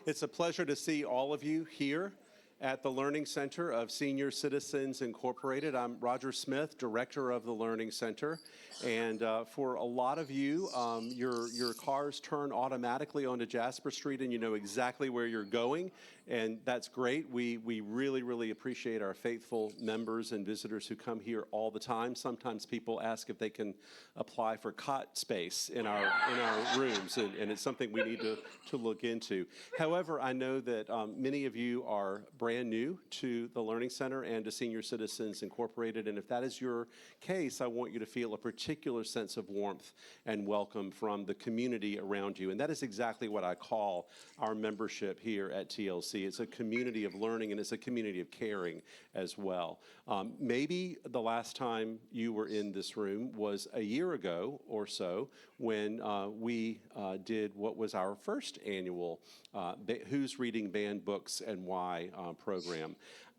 It's a pleasure to see all of you here at the Learning Center of Senior Citizens Incorporated. I'm Roger Smith, Director of the Learning Center. And for a lot of you, your cars turn automatically onto Jasper Street and you know exactly where you're going. And that's great. We really, really appreciate our faithful members and visitors who come here all the time. Sometimes people ask if they can apply for cot space in our rooms, and it's something we need to look into. However, I know that many of you are brand new to the Learning Center and to Senior Citizens Incorporated, and if that is your case, I want you to feel a particular sense of warmth and welcome from the community around you, and that is exactly what I call our membership here at TLC. It's a community of learning, and it's a community of caring as well. Maybe the last time you were in this room was a year ago or so when we did what was our first annual Who's Reading Banned Books and Why program.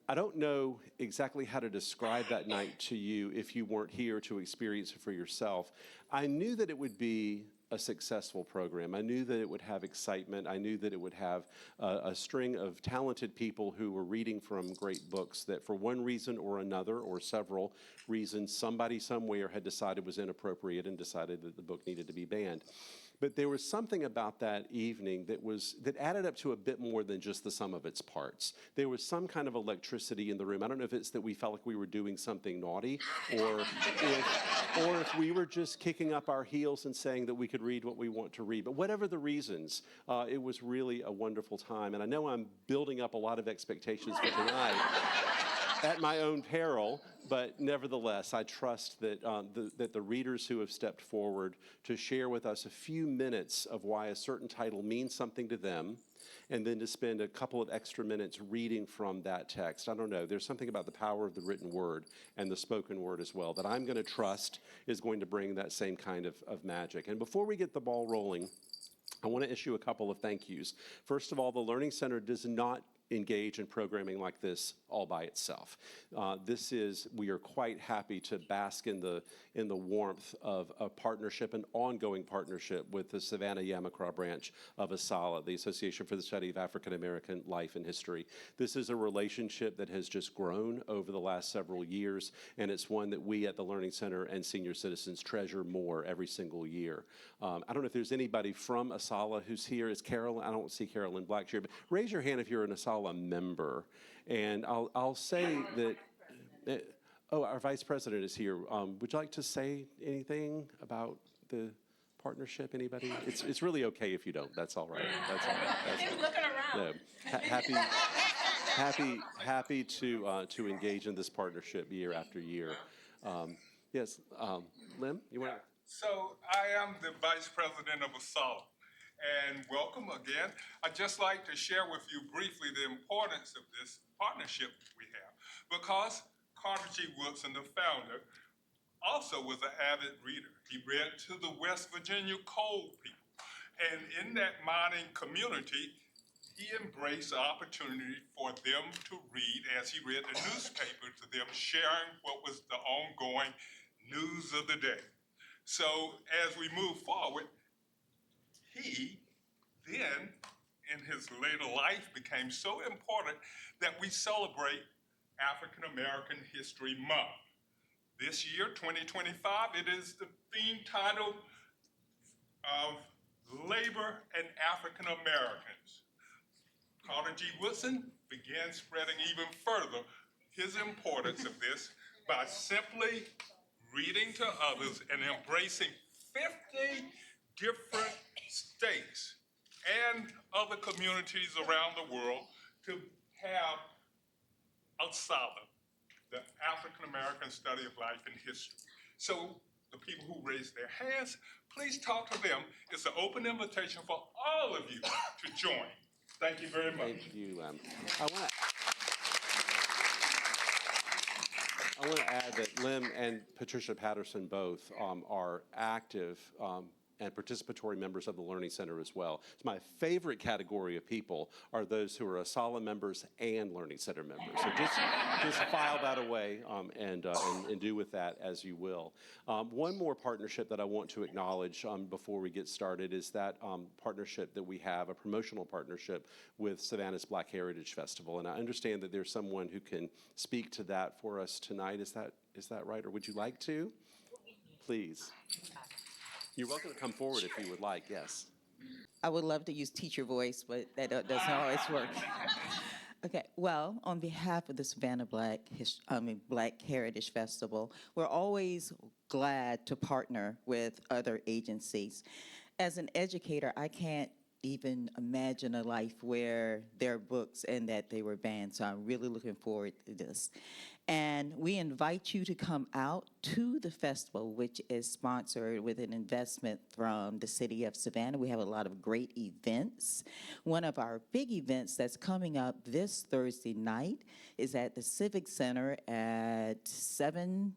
I don't know exactly how to describe that night to you if you weren't here to experience it for yourself. I knew that it would be a successful program. I knew that it would have excitement. I knew that it would have a string of talented people who were reading from great books that for one reason or another, or several reasons, somebody somewhere had decided was inappropriate and decided that the book needed to be banned. But there was something about that evening that added up to a bit more than just the sum of its parts. There was some kind of electricity in the room. I don't know if it's that we felt like we were doing something naughty, or if we were just kicking up our heels and saying that we could read what we want to read. But whatever the reasons, it was really a wonderful time. And I know I'm building up a lot of expectations for tonight at my own peril, but nevertheless, I trust that that the readers who have stepped forward to share with us a few minutes of why a certain title means something to them, and then to spend a couple of extra minutes reading from that text. I don't know, there's something about the power of the written word and the spoken word as well that I'm going to trust is going to bring that same kind of magic. And before we get the ball rolling, I want to issue a couple of thank yous. First of all, the Learning Center does not engage in programming like this all by itself. We are quite happy to bask in the warmth of a partnership, an ongoing partnership with the Savannah Yamacraw branch of ASALH, the Association for the Study of African American Life and History. This is a relationship that has just grown over the last several years, and it's one that we at the Learning Center and Senior Citizens treasure more every single year. I don't know if there's anybody from ASALH who's here. Is Carolyn? I don't see Carolyn Black here, but raise your hand if you're an ASALH member. And I'll say that, our Vice President is here. Would you like to say anything about the partnership? Anybody? It's really okay if you don't. That's all right. That's all right. He's looking around. Happy to engage in this partnership year after year. Yes, Lim, you want to? So I am the Vice President of ASALH, and welcome again. I'd just like to share with you briefly the importance of this partnership we have, because Carter G. Woodson, the founder, also was an avid reader. He read to the West Virginia coal people, and in that mining community, he embraced the opportunity for them to read as he read the newspaper to them, sharing what was the ongoing news of the day. So as we move forward, he then, in his later life, became so important that we celebrate African American History Month. This year, 2025, it is the theme title of Labor and African Americans. Carter G. Woodson began spreading even further his importance of this by simply reading to others and embracing 50 different states and other communities around the world to have ASALH, the African American Study of Life and History. So the people who raised their hands, please talk to them. It's an open invitation for all of you to join. Thank you very much. Thank you, Lim. I want to add that Lim and Patricia Patterson both are active and participatory members of the Learning Center as well. So my favorite category of people are those who are ASALH members and Learning Center members. So just file that away and do with that as you will. One more partnership that I want to acknowledge before we get started is that partnership that we have, a promotional partnership with Savannah's Black Heritage Festival. And I understand that there's someone who can speak to that for us tonight. Is that right? Or would you like to? Please. You're welcome to come forward if you would like, yes. I would love to use teacher voice, but that doesn't always work. Okay, well, on behalf of the Savannah Black Heritage Festival, we're always glad to partner with other agencies. As an educator, I can't even imagine a life where there are books and that they were banned, so I'm really looking forward to this. And we invite you to come out to the festival, which is sponsored with an investment from the city of Savannah. We have a lot of great events. One of our big events that's coming up this Thursday night is at the Civic Center at 7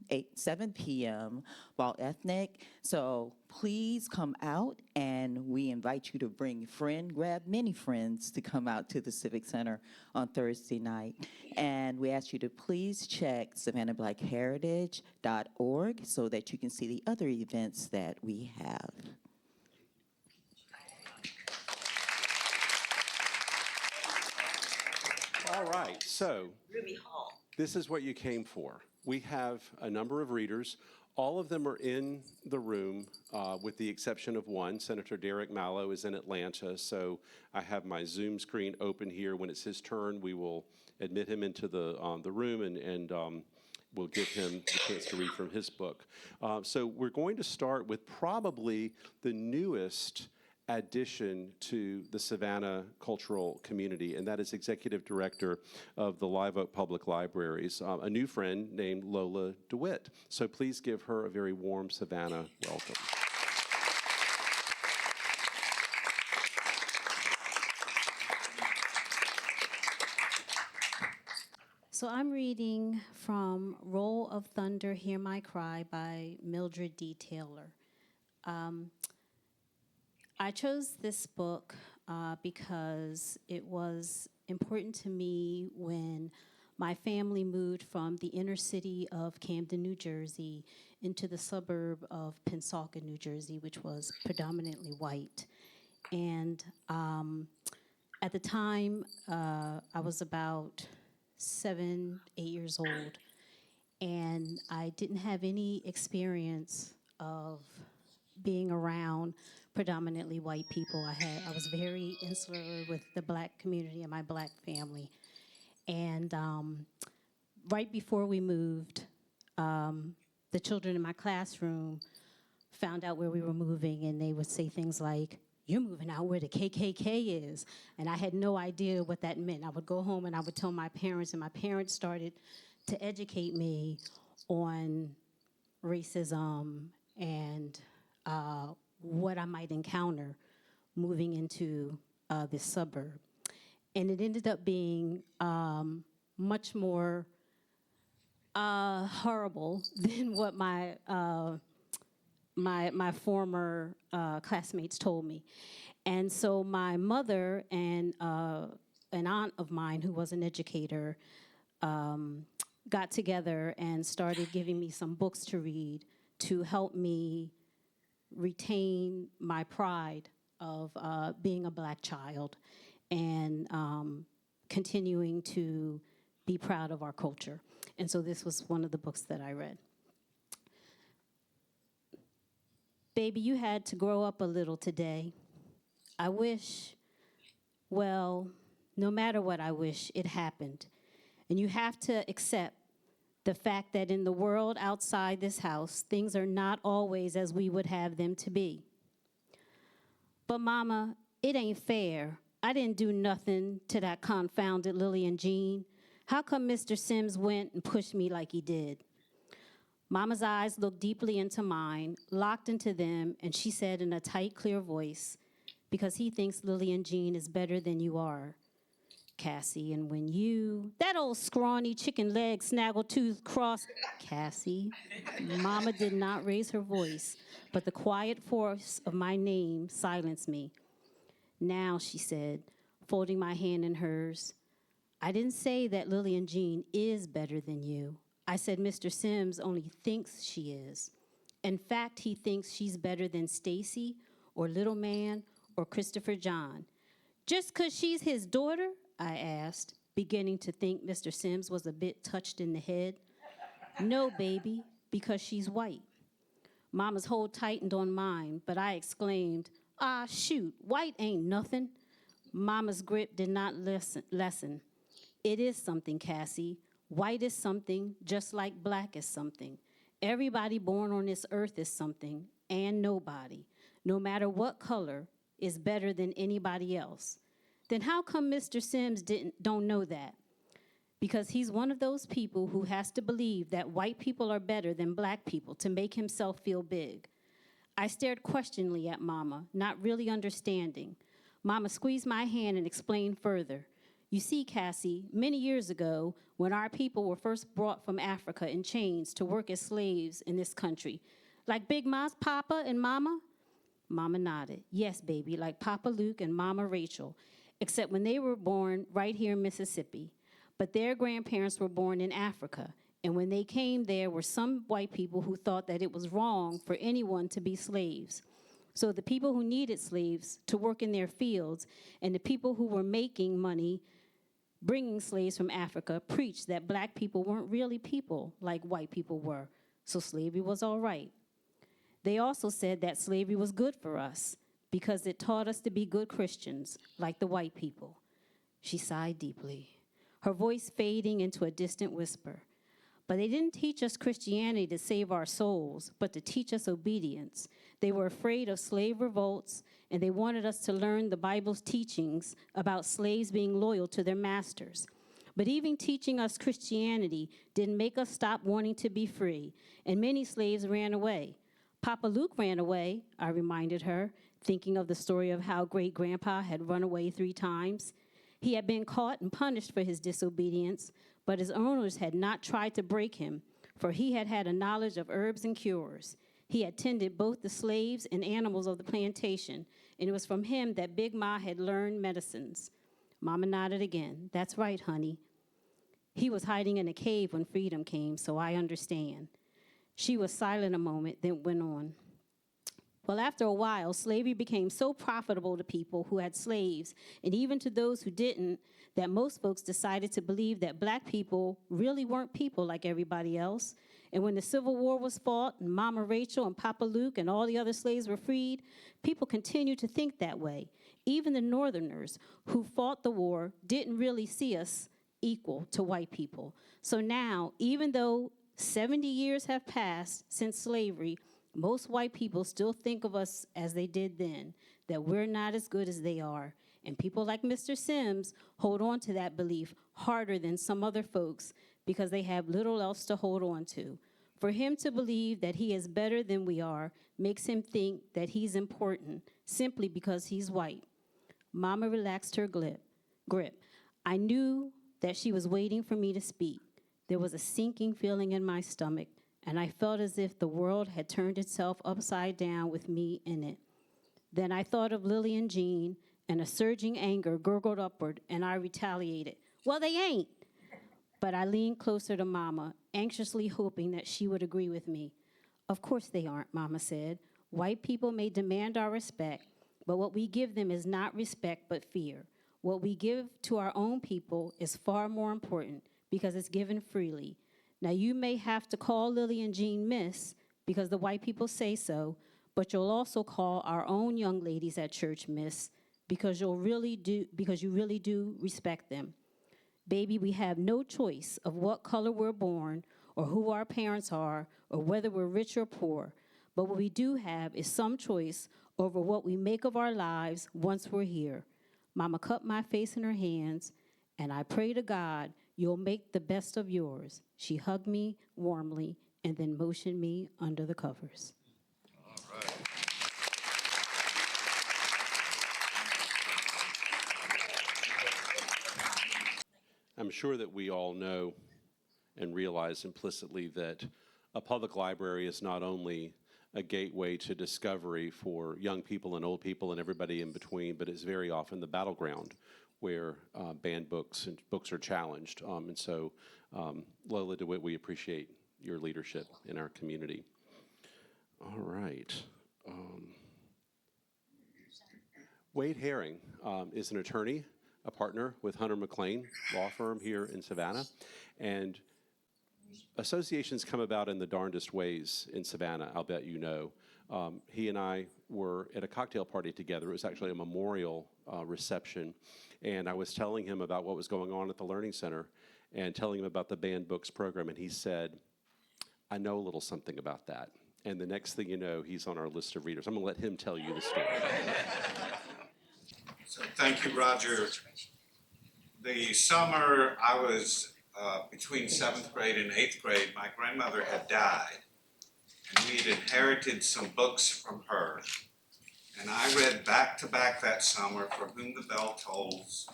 p.m. while ethnic. So please come out, and we invite you to bring a friend, grab many friends to come out to the Civic Center on Thursday night. And we ask you to please check SavannahBlackHeritage.org so that you can see the other events that we have. All right, so this is what you came for. We have a number of readers. All of them are in the room, with the exception of one. Senator Derek Mallow is in Atlanta, so I have my Zoom screen open here. When it's his turn, we will admit him into the room and we'll give him the chance to read from his book. So we're going to start with probably the newest addition to the Savannah cultural community, and that is Executive Director of the Live Oak Public Libraries, a new friend named Lola DeWitt. So please give her a very warm Savannah welcome. So I'm reading from Roll of Thunder, Hear My Cry by Mildred D. Taylor. I chose this book because it was important to me when my family moved from the inner city of Camden, New Jersey, into the suburb of Pensacola, New Jersey, which was predominantly white. And at the time, I was about 7, 8 years old, and I didn't have any experience of being around predominantly white people. I was very insular with the black community and my black family. And right before we moved, the children in my classroom found out where we were moving, and they would say things like, "You're moving out where the KKK is." And I had no idea what that meant. I would go home and I would tell my parents, and my parents started to educate me on racism and what I might encounter moving into this suburb. And it ended up being much more horrible than what my former classmates told me. And so my mother and an aunt of mine who was an educator got together and started giving me some books to read to help me retain my pride of being a black child and continuing to be proud of our culture. And so this was one of the books that I read. Baby, you had to grow up a little today. I wish, well, no matter what I wish, it happened. And you have to accept the fact that in the world outside this house, things are not always as we would have them to be. But Mama, it ain't fair. I didn't do nothing to that confounded Lillian Jean. How come Mr. Sims went and pushed me like he did? Mama's eyes looked deeply into mine, locked into them, and she said in a tight, clear voice, "Because he thinks Lillian Jean is better than you are. Cassie, and when you, that old scrawny chicken leg, snaggletooth cross, Cassie, Mama did not raise her voice, but the quiet force of my name silenced me. Now, she said, folding my hand in hers, I didn't say that Lillian Jean is better than you. I said Mr. Sims only thinks she is. In fact, he thinks she's better than Stacy or Little Man or Christopher John. Just 'cause she's his daughter? I asked, beginning to think Mr. Sims was a bit touched in the head. No, baby, because she's white. Mama's hold tightened on mine, but I exclaimed, ah, shoot, white ain't nothing. Mama's grip did not lessen. It is something, Cassie. White is something, just like black is something. Everybody born on this earth is something, and nobody, no matter what color, is better than anybody else. Then how come Mr. Sims don't know that? Because he's one of those people who has to believe that white people are better than black people to make himself feel big. I stared questioningly at Mama, not really understanding. Mama squeezed my hand and explained further. You see, Cassie, many years ago, when our people were first brought from Africa in chains to work as slaves in this country, like Big Ma's Papa and Mama? Mama nodded. Yes, baby, like Papa Luke and Mama Rachel, except when they were born right here in Mississippi. But their grandparents were born in Africa, and when they came, there were some white people who thought that it was wrong for anyone to be slaves. So the people who needed slaves to work in their fields and the people who were making money bringing slaves from Africa preached that black people weren't really people like white people were, so slavery was all right. They also said that slavery was good for us because it taught us to be good Christians like the white people. She sighed deeply, her voice fading into a distant whisper. But they didn't teach us Christianity to save our souls, but to teach us obedience. They were afraid of slave revolts, and they wanted us to learn the Bible's teachings about slaves being loyal to their masters. But even teaching us Christianity didn't make us stop wanting to be free, and many slaves ran away. Papa Luke ran away, I reminded her, thinking of the story of how great-grandpa had run away 3 times. He had been caught and punished for his disobedience, but his owners had not tried to break him, for he had had a knowledge of herbs and cures. He had tended both the slaves and animals of the plantation, and it was from him that Big Ma had learned medicines. Mama nodded again. That's right, honey. He was hiding in a cave when freedom came, so I understand. She was silent a moment, then went on. Well, after a while, slavery became so profitable to people who had slaves, and even to those who didn't, that most folks decided to believe that black people really weren't people like everybody else. And when the Civil War was fought, and Mama Rachel and Papa Luke and all the other slaves were freed, people continued to think that way. Even the Northerners who fought the war didn't really see us equal to white people. So now, even though 70 years have passed since slavery, most white people still think of us as they did then, that we're not as good as they are. And people like Mr. Sims hold on to that belief harder than some other folks because they have little else to hold on to. For him to believe that he is better than we are makes him think that he's important simply because he's white. Mama relaxed her grip. I knew that she was waiting for me to speak. There was a sinking feeling in my stomach, and I felt as if the world had turned itself upside down with me in it. Then I thought of Lillian Jean, and a surging anger gurgled upward, and I retaliated. Well, they ain't. But I leaned closer to Mama, anxiously hoping that she would agree with me. Of course they aren't, Mama said. White people may demand our respect, but what we give them is not respect but fear. What we give to our own people is far more important because it's given freely. Now, you may have to call Lillian Jean Miss because the white people say so, but you'll also call our own young ladies at church Miss because you really do respect them. Baby, we have no choice of what color we're born or who our parents are or whether we're rich or poor, but what we do have is some choice over what we make of our lives once we're here. Mama cupped my face in her hands, and I pray to God you'll make the best of yours. She hugged me warmly and then motioned me under the covers. All right. I'm sure that we all know and realize implicitly that a public library is not only a gateway to discovery for young people and old people and everybody in between, but it's very often the battleground where banned books and books are challenged. And so, Lola DeWitt, we appreciate your leadership in our community. All right. Wade Herring is an attorney, a partner with Hunter McLean law firm here in Savannah. And associations come about in the darndest ways in Savannah, I'll bet you know. He and I were at a cocktail party together. It was actually a memorial reception. And I was telling him about what was going on at the Learning Center and telling him about the banned books program. And he said, I know a little something about that. And the next thing you know, he's on our list of readers. I'm going to let him tell you the story. So thank you, Roger. The summer I was between 7th grade and 8th grade, my grandmother had died, and we had inherited some books from her. And I read back to back that summer For Whom the Bell Tolls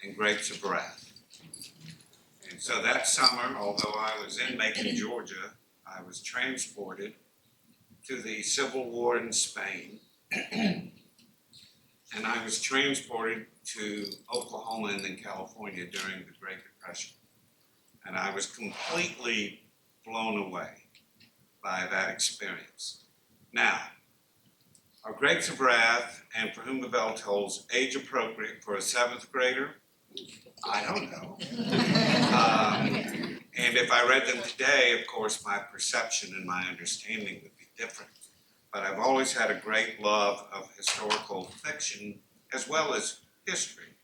and Grapes of Wrath. And so that summer, although I was in Macon, Georgia, I was transported to the Civil War in Spain. And I was transported to Oklahoma and then California during the Great Depression. And I was completely blown away by that experience. Now, are Grapes of Wrath and For Whom the Bell Tolls age appropriate for a 7th grader? I don't know. And if I read them today, of course, my perception and my understanding would be different. But I've always had a great love of historical fiction as well as history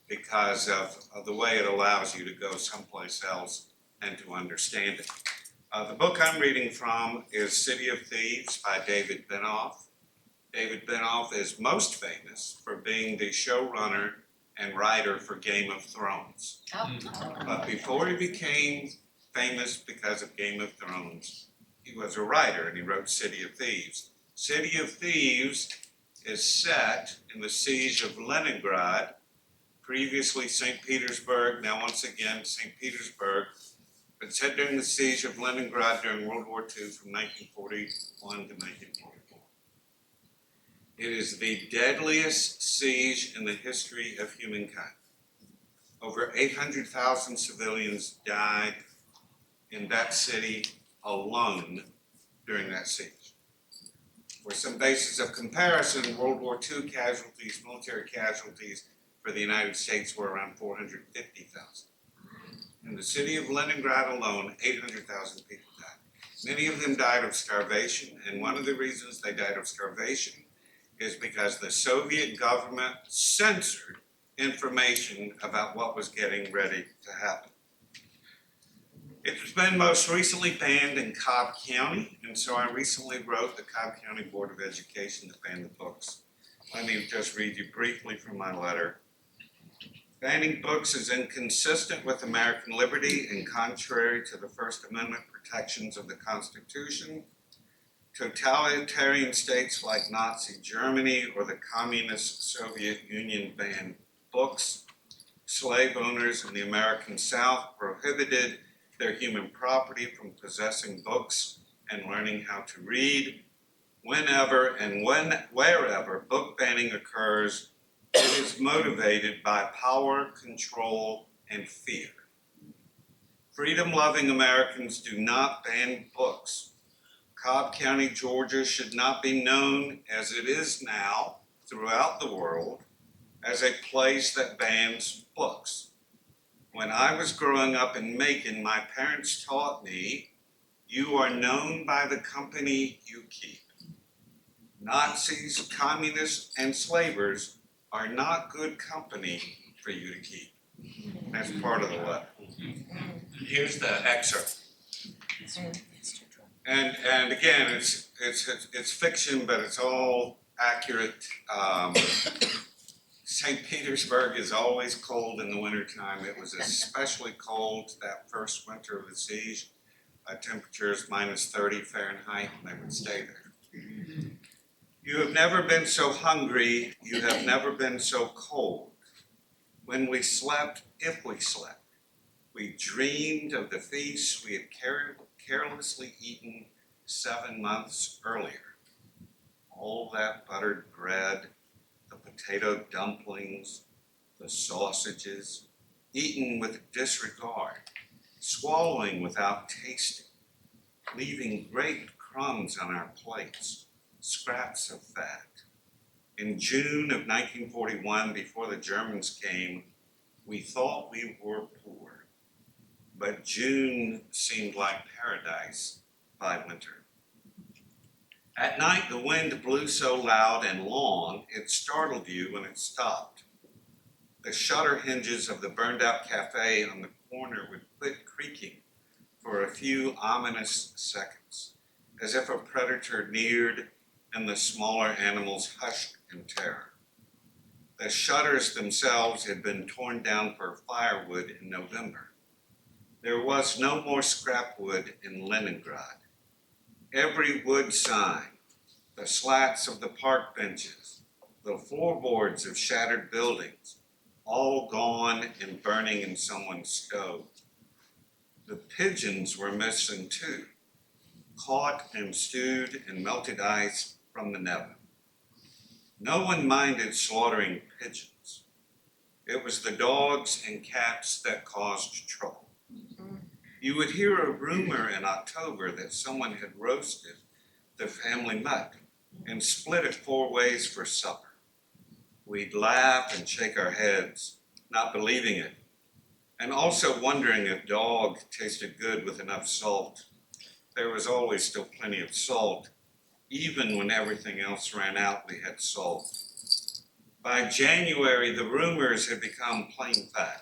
because of the way it allows you to go someplace else and to understand it. The book I'm reading from is City of Thieves by David Benioff. David Benioff is most famous for being the showrunner and writer for Game of Thrones. But before he became famous because of Game of Thrones, he was a writer and he wrote City of Thieves. City of Thieves is set in the siege of Leningrad, previously St. Petersburg, now once again St. Petersburg, but set during the siege of Leningrad during World War II from 1941 to 1944. It is the deadliest siege in the history of humankind. Over 800,000 civilians died in that city alone during that siege. For some basis of comparison, World War II casualties, military casualties for the United States were around 450,000. In the city of Leningrad alone, 800,000 people died. Many of them died of starvation, and one of the reasons they died of starvation is because the Soviet government censored information about what was getting ready to happen. It's been most recently banned in Cobb County, and so I recently wrote the Cobb County Board of Education to ban the books. Let me just read you briefly from my letter. Banning books is inconsistent with American liberty and contrary to the First Amendment protections of the Constitution. Totalitarian states like Nazi Germany or the Communist Soviet Union banned books. Slave owners in the American South prohibited their human property from possessing books and learning how to read. Whenever and wherever book banning occurs, it is motivated by power, control, and fear. Freedom-loving Americans do not ban books. Cobb County, Georgia should not be known, as it is now throughout the world, as a place that bans books. When I was growing up in Macon, my parents taught me, you are known by the company you keep. Nazis, communists, and slavers are not good company for you to keep. That's part of the letter. Here's the excerpt. And again, it's fiction, but it's all accurate. St. Petersburg is always cold in the wintertime. It was especially cold that first winter of the siege. Temperatures minus 30 Fahrenheit, and they would stay there. You have never been so hungry. You have never been so cold. When we slept, if we slept, We dreamed of the feast we had carelessly eaten 7 months earlier. All that buttered bread, the potato dumplings, the sausages, eaten with disregard, swallowing without tasting, leaving great crumbs on our plates, scraps of fat. In June of 1941, before the Germans came, we thought we were poor, but June seemed like paradise by winter. At night, the wind blew so loud and long, it startled you when it stopped. The shutter hinges of the burned-out cafe on the corner would quit creaking for a few ominous seconds, as if a predator neared and the smaller animals hushed in terror. The shutters themselves had been torn down for firewood in November. There was no more scrap wood in Leningrad. Every wood sign, the slats of the park benches, the floorboards of shattered buildings, all gone and burning in someone's stove. The pigeons were missing too, caught and stewed in melted ice from the Neva. No one minded slaughtering pigeons. It was the dogs and cats that caused trouble. You would hear a rumor in October that someone had roasted the family mutt and split it 4 ways for supper. We'd laugh and shake our heads, not believing it, and also wondering if dog tasted good with enough salt. There was always still plenty of salt. Even when everything else ran out, we had salt. By January, the rumors had become plain fact.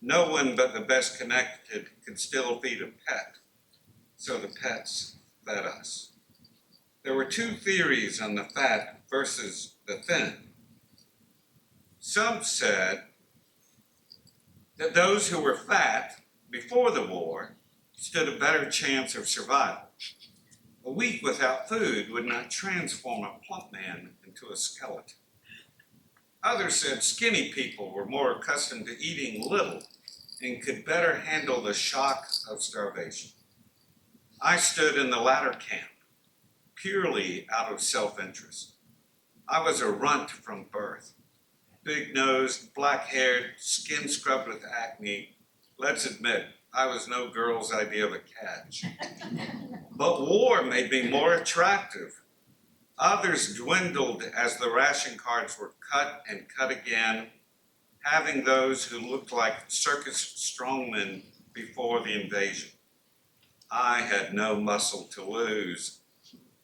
No one but the best connected could still feed a pet, so the pets fed us. There were 2 theories on the fat versus the thin. Some said that those who were fat before the war stood a better chance of survival. A week without food would not transform a plump man into a skeleton. Others said skinny people were more accustomed to eating little and could better handle the shock of starvation. I stood in the latter camp, purely out of self-interest. I was a runt from birth, big-nosed, black-haired, skin scrubbed with acne. Let's admit, I was no girl's idea of a catch. But war made me more attractive. Others dwindled as the ration cards were cut and cut again, having those who looked like circus strongmen before the invasion. I had no muscle to lose.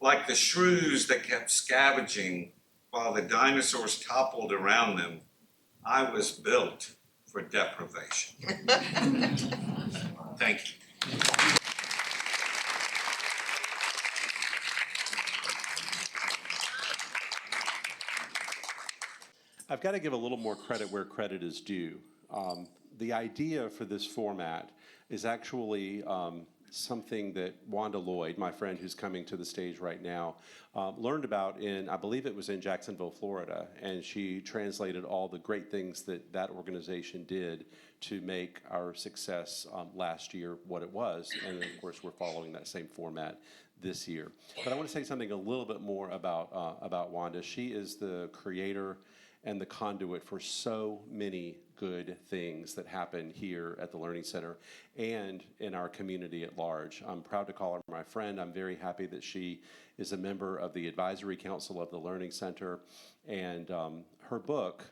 Like the shrews that kept scavenging while the dinosaurs toppled around them, I was built for deprivation. Thank you. I've got to give a little more credit where credit is due. The idea for this format is actually something that Wanda Lloyd, my friend who's coming to the stage right now, learned about in, I believe it was in Jacksonville, Florida, and she translated all the great things that that organization did to make our success last year what it was, and then, of course, we're following that same format this year. But I want to say something a little bit more about Wanda. She is the creator and the conduit for so many good things that happen here at the Learning Center and in our community at large. I'm proud to call her my friend. I'm very happy that she is a member of the Advisory Council of the Learning Center. And her book,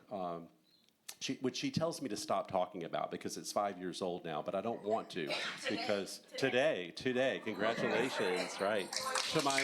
which she tells me to stop talking about because it's 5 years old now, but I don't want to because today, congratulations, right? To my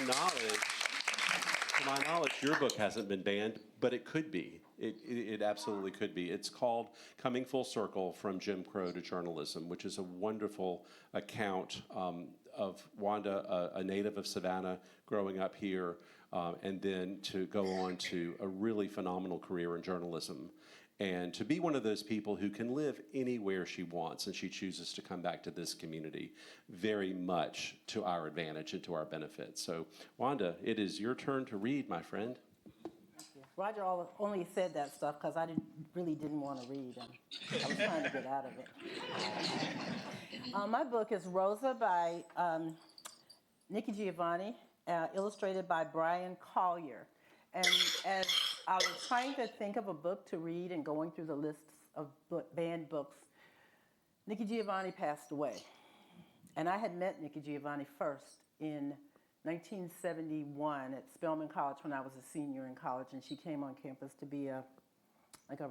knowledge, your book hasn't been banned, but it could be. It absolutely could be. It's called Coming Full Circle from Jim Crow to Journalism, which is a wonderful account of Wanda, a native of Savannah, growing up here, and then to go on to a really phenomenal career in journalism. And to be one of those people who can live anywhere she wants, and she chooses to come back to this community very much to our advantage and to our benefit. So, Wanda, it is your turn to read, my friend. Roger only said that stuff because I really didn't want to read, and I was trying to get out of it. My book is Rosa by Nikki Giovanni, illustrated by Brian Collier. And as I was trying to think of a book to read and going through the lists of banned books, Nikki Giovanni passed away. And I had met Nikki Giovanni first in 1971 at Spelman College when I was a senior in college, and she came on campus to be a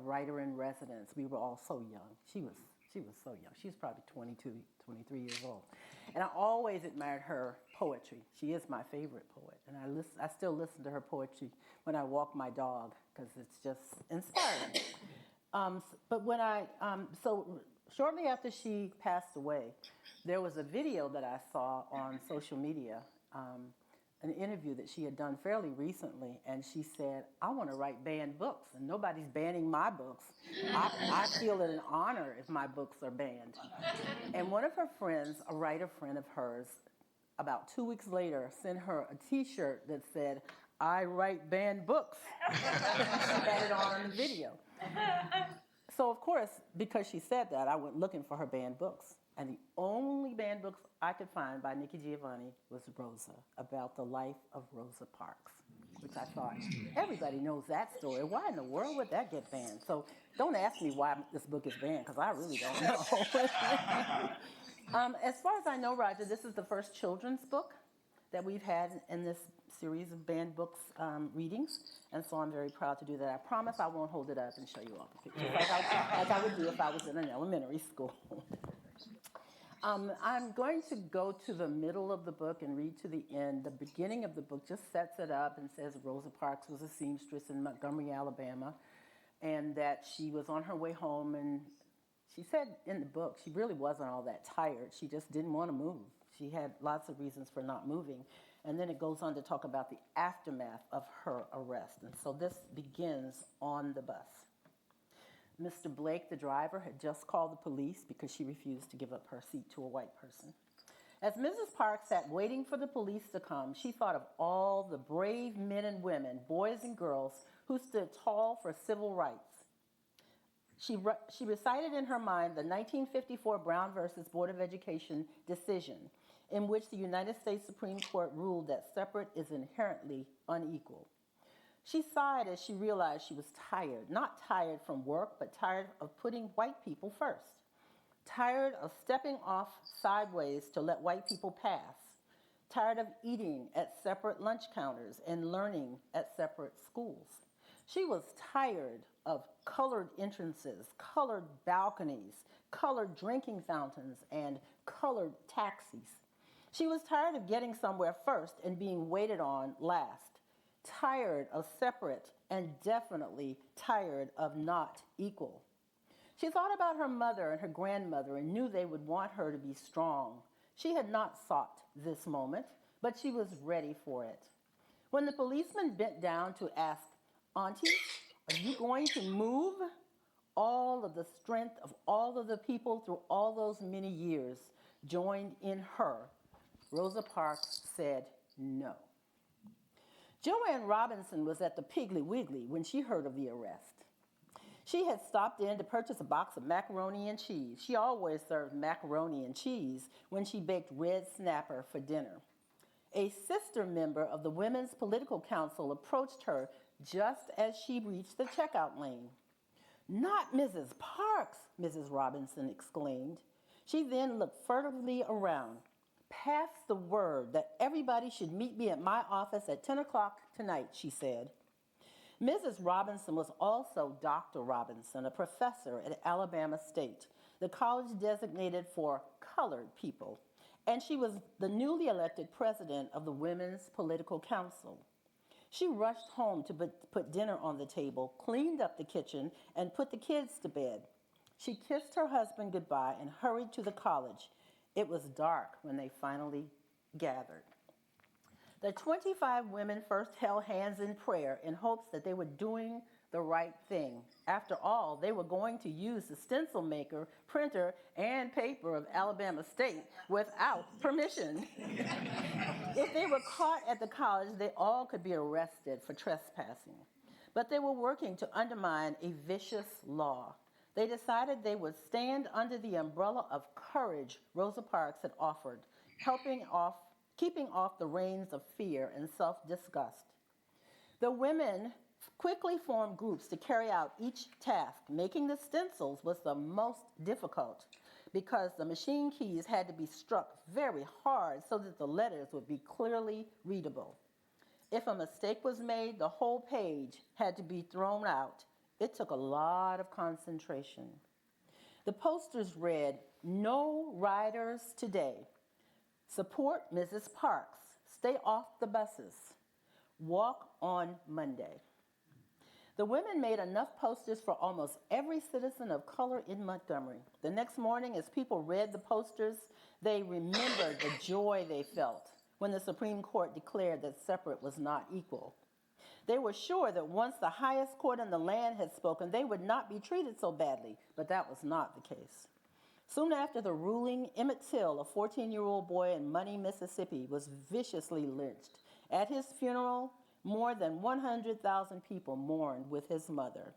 writer in residence. We were all so young. She was so young. She was probably 22, 23 years old. And I always admired her poetry. She is my favorite poet, and I still listen to her poetry when I walk my dog because it's just inspiring. But when so shortly after she passed away, there was a video that I saw on social media, an interview that she had done fairly recently, and she said, I want to write banned books, and nobody's banning my books. I feel it an honor if my books are banned. And one of her friends, a writer friend of hers, about 2 weeks later, sent her a T-shirt that said, I write banned books. She had it on in the video. So, of course, because she said that, I went looking for her banned books. And the only banned books I could find by Nikki Giovanni was Rosa, about the life of Rosa Parks, which I thought, everybody knows that story. Why in the world would that get banned? So don't ask me why this book is banned, because I really don't know. As far as I know, Roger, this is the first children's book that we've had in this series of banned books readings, and so I'm very proud to do that. I promise I won't hold it up and show you all the pictures like I would do if I was in an elementary school. I'm going to go to the middle of the book and read to the end. The beginning of the book just sets it up and says Rosa Parks was a seamstress in Montgomery, Alabama, and that she was on her way home, and she said in the book she really wasn't all that tired. She just didn't want to move. She had lots of reasons for not moving. And then it goes on to talk about the aftermath of her arrest. And so this begins on the bus. Mr. Blake, the driver, had just called the police because she refused to give up her seat to a white person. As Mrs. Parks sat waiting for the police to come, she thought of all the brave men and women, boys and girls, who stood tall for civil rights. She recited in her mind the 1954 Brown versus Board of Education decision, in which the United States Supreme Court ruled that separate is inherently unequal. She sighed as she realized she was tired, not tired from work, but tired of putting white people first, tired of stepping off sideways to let white people pass, tired of eating at separate lunch counters and learning at separate schools. She was tired of colored entrances, colored balconies, colored drinking fountains, and colored taxis. She was tired of getting somewhere first and being waited on last. Tired of separate, and definitely tired of not equal. She thought about her mother and her grandmother and knew they would want her to be strong. She had not sought this moment, but she was ready for it. When the policeman bent down to ask, Auntie, are you going to move? All of the strength of all of the people through all those many years joined in her. Rosa Parks said no. Joanne Robinson was at the Piggly Wiggly when she heard of the arrest. She had stopped in to purchase a box of macaroni and cheese. She always served macaroni and cheese when she baked red snapper for dinner. A sister member of the Women's Political Council approached her just as she reached the checkout lane. Not Mrs. Parks, Mrs. Robinson exclaimed. She then looked furtively around. Pass the word that everybody should meet me at my office at 10 o'clock tonight, she said. Mrs. Robinson was also Dr. Robinson, a professor at Alabama State, the college designated for colored people, and she was the newly elected president of the Women's Political Council. She rushed home to put dinner on the table, cleaned up the kitchen, and put the kids to bed. She kissed her husband goodbye and hurried to the college. It was dark when they finally gathered. The 25 women first held hands in prayer in hopes that they were doing the right thing. After all, they were going to use the stencil maker, printer, and paper of Alabama State without permission. If they were caught at the college, they all could be arrested for trespassing. But they were working to undermine a vicious law. They decided they would stand under the umbrella of courage Rosa Parks had offered, keeping off the reins of fear and self-disgust. The women quickly formed groups to carry out each task. Making the stencils was the most difficult because the machine keys had to be struck very hard so that the letters would be clearly readable. If a mistake was made, the whole page had to be thrown out. It took a lot of concentration. The posters read, "No riders today. Support Mrs. Parks. Stay off the buses. Walk on Monday." The women made enough posters for almost every citizen of color in Montgomery. The next morning, as people read the posters, they remembered the joy they felt when the Supreme Court declared that separate was not equal. They were sure that once the highest court in the land had spoken, they would not be treated so badly, but that was not the case. Soon after the ruling, Emmett Till, a 14-year-old boy in Money, Mississippi, was viciously lynched. At his funeral, more than 100,000 people mourned with his mother.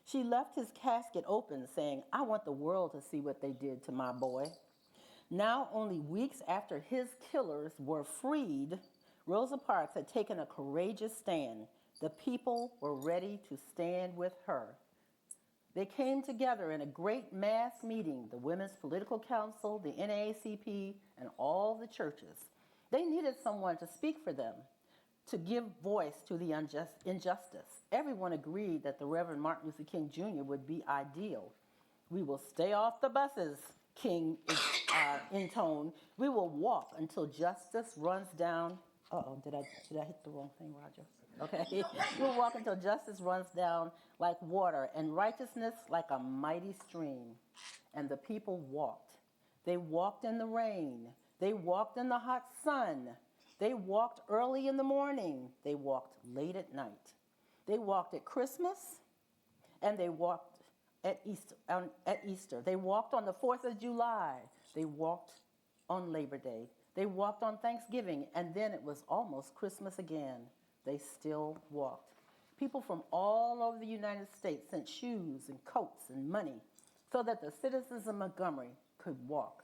She left his casket open, saying, "I want the world to see what they did to my boy." Now, only weeks after his killers were freed, Rosa Parks had taken a courageous stand. The people were ready to stand with her. They came together in a great mass meeting, the Women's Political Council, the NAACP, and all the churches. They needed someone to speak for them, to give voice to the injustice. Everyone agreed that the Reverend Martin Luther King Jr. would be ideal. "We will stay off the buses," King intoned. "We will walk until justice runs down." Did I hit the wrong thing, Roger? Okay. "We'll walk until justice runs down like water and righteousness like a mighty stream." And the people walked. They walked in the rain. They walked in the hot sun. They walked early in the morning. They walked late at night. They walked at Christmas, and they walked at Easter. They walked on the 4th of July. They walked on Labor Day. They walked on Thanksgiving, and then it was almost Christmas again. They still walked. People from all over the United States sent shoes and coats and money so that the citizens of Montgomery could walk.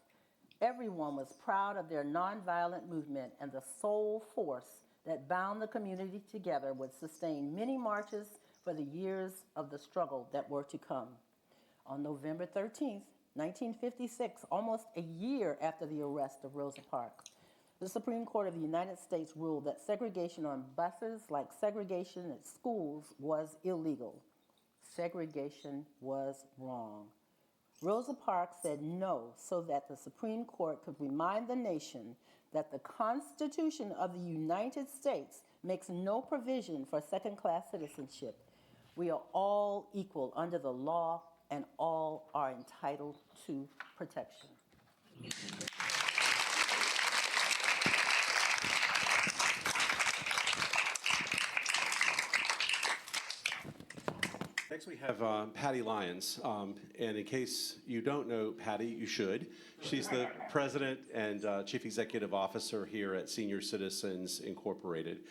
Everyone was proud of their nonviolent movement, and the sole force that bound the community together would sustain many marches for the years of the struggle that were to come. On November 13th, 1956, almost a year after the arrest of Rosa Parks, the Supreme Court of the United States ruled that segregation on buses, like segregation at schools, was illegal. Segregation was wrong. Rosa Parks said no so that the Supreme Court could remind the nation that the Constitution of the United States makes no provision for second-class citizenship. We are all equal under the law, and all are entitled to protection. Next, we have Patty Lyons. And in case you don't know Patty, you should. She's the president and chief executive officer here at Senior Citizens Incorporated.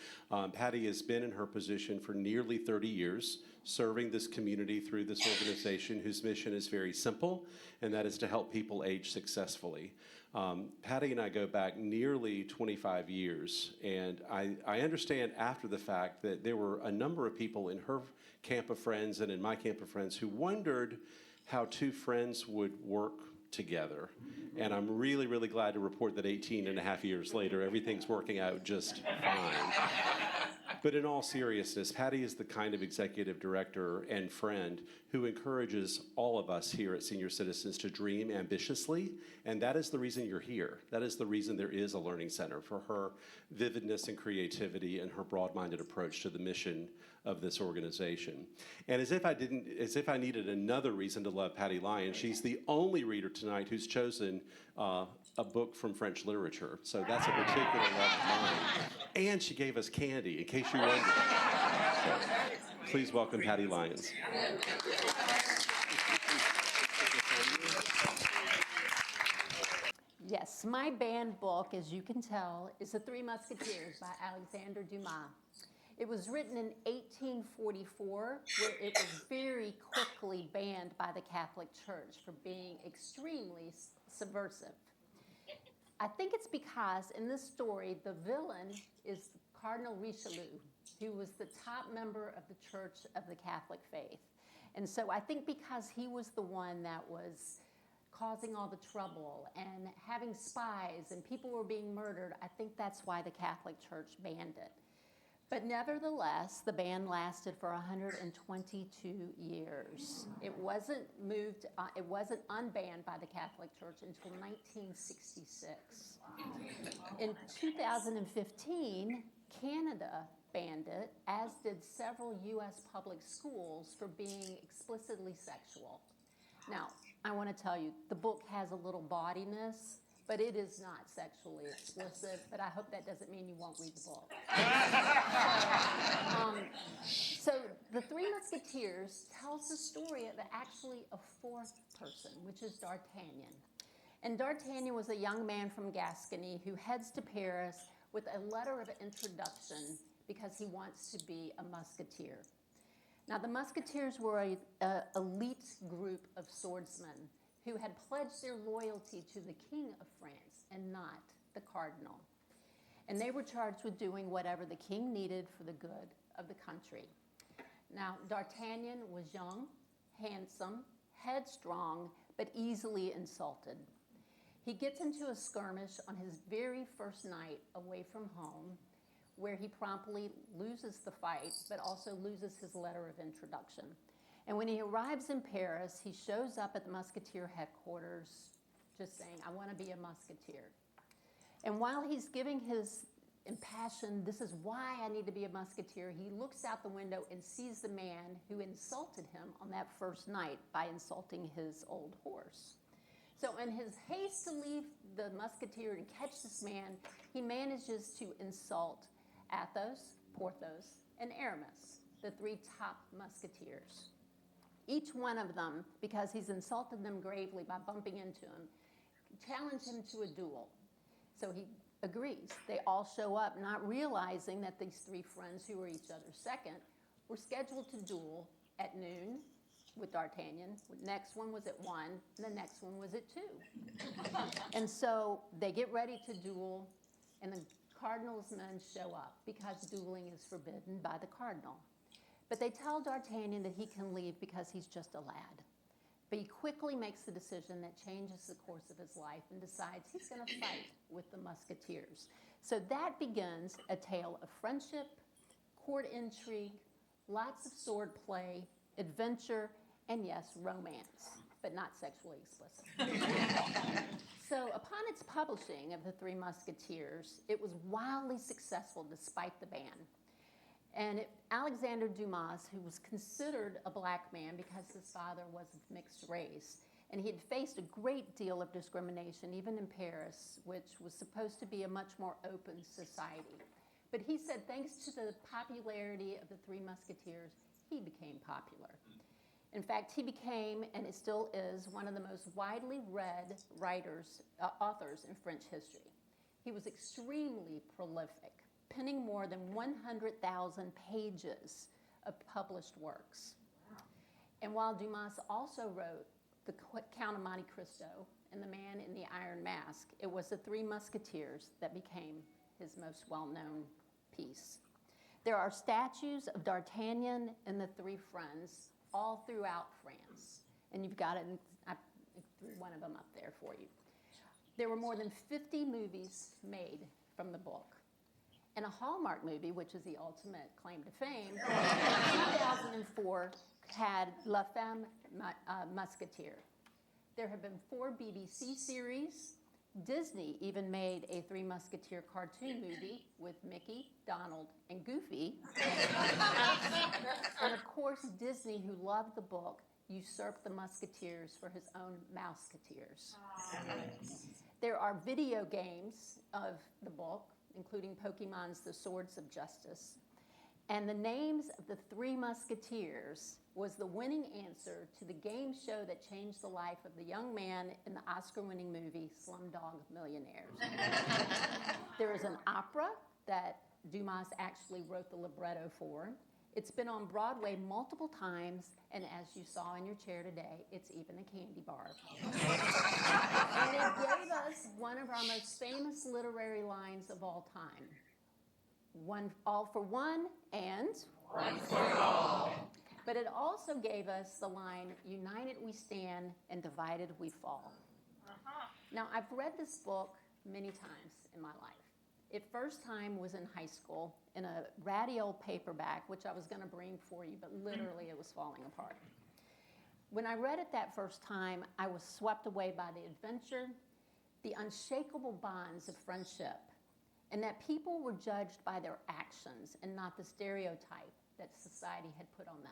Patty has been in her position for nearly 30 years, serving this community through this organization whose mission is very simple, and that is to help people age successfully. Patty and I go back nearly 25 years, and I understand after the fact that there were a number of people in her camp of friends and in my camp of friends who wondered how two friends would work together. And I'm really, really glad to report that 18 and a half years later, everything's working out just fine. But in all seriousness, Patty is the kind of executive director and friend who encourages all of us here at Senior Citizens to dream ambitiously, and that is the reason you're here. That is the reason there is a learning center, for her vividness and creativity and her broad-minded approach to the mission of this organization. And as if I needed another reason to love Patty Lyons, she's the only reader tonight who's chosen a book from French literature. So that's a particular love of mine. And she gave us candy, in case you wondered. So, please welcome Patty Lyons. Yes, my banned book, as you can tell, is The Three Musketeers by Alexandre Dumas. It was written in 1844, where it was very quickly banned by the Catholic Church for being extremely subversive. I think it's because in this story, the villain is Cardinal Richelieu, who was the top member of the Church of the Catholic faith. And so I think because he was the one that was causing all the trouble and having spies and people were being murdered, I think that's why the Catholic Church banned it. But nevertheless, the ban lasted for 122 years. It wasn't unbanned by the Catholic Church until 1966. In 2015, Canada banned it, as did several U.S. public schools for being explicitly sexual. Now, I want to tell you, the book has a little bawdiness, but it is not sexually explicit, but I hope that doesn't mean you won't read the book. So The Three Musketeers tells the story of actually a fourth person, which is D'Artagnan. And D'Artagnan was a young man from Gascony who heads to Paris with a letter of introduction because he wants to be a musketeer. Now, the musketeers were an elite group of swordsmen who had pledged their loyalty to the King of France and not the Cardinal. And they were charged with doing whatever the king needed for the good of the country. Now, D'Artagnan was young, handsome, headstrong, but easily insulted. He gets into a skirmish on his very first night away from home, where he promptly loses the fight, but also loses his letter of introduction. And when he arrives in Paris, he shows up at the Musketeer headquarters just saying, I want to be a musketeer. And while he's giving his impassioned, this is why I need to be a musketeer, he looks out the window and sees the man who insulted him on that first night by insulting his old horse. So in his haste to leave the musketeer and catch this man, he manages to insult Athos, Porthos, and Aramis, the three top musketeers. Each one of them, because he's insulted them gravely by bumping into him, challenged him to a duel. So he agrees. They all show up, not realizing that these three friends who were each other's second were scheduled to duel at noon with D'Artagnan. The next one was at 1, and the next one was at 2. And so they get ready to duel, and the Cardinal's men show up because dueling is forbidden by the Cardinal. But they tell D'Artagnan that he can leave because he's just a lad. But he quickly makes the decision that changes the course of his life and decides he's going to fight with the Musketeers. So that begins a tale of friendship, court intrigue, lots of sword play, adventure, and yes, romance, but not sexually explicit. So upon its publishing of The Three Musketeers, it was wildly successful despite the ban. And Alexander Dumas, who was considered a black man because his father was of mixed race, and he had faced a great deal of discrimination, even in Paris, which was supposed to be a much more open society. But he said thanks to the popularity of The Three Musketeers, he became popular. In fact, he became, and it still is, one of the most widely read authors in French history. He was extremely prolific, penning more than 100,000 pages of published works. And while Dumas also wrote The Count of Monte Cristo and The Man in the Iron Mask, it was The Three Musketeers that became his most well-known piece. There are statues of D'Artagnan and the three friends all throughout France. And you've got it, I threw one of them up there for you. There were more than 50 movies made from the book. And a Hallmark movie, which is the ultimate claim to fame, in 2004 had La Femme Musketeer. There have been 4 BBC series. Disney even made a Three Musketeer cartoon movie with Mickey, Donald, and Goofy. And of course, Disney, who loved the book, usurped the Musketeers for his own Mouseketeers. There are video games of the book, including Pokemon's The Swords of Justice. And the names of the Three Musketeers was the winning answer to the game show that changed the life of the young man in the Oscar-winning movie Slumdog Millionaires. There is an opera that Dumas actually wrote the libretto for. It's been on Broadway multiple times, and as you saw in your chair today, it's even a candy bar. And it gave us one of our most famous literary lines of all time. One, all for one, and one for all. But it also gave us the line, united we stand, and divided we fall. Now, I've read this book many times in my life. It first time was in high school in a ratty old paperback, which I was going to bring for you, but literally it was falling apart. When I read it that first time, I was swept away by the adventure, the unshakable bonds of friendship, and that people were judged by their actions and not the stereotype that society had put on them.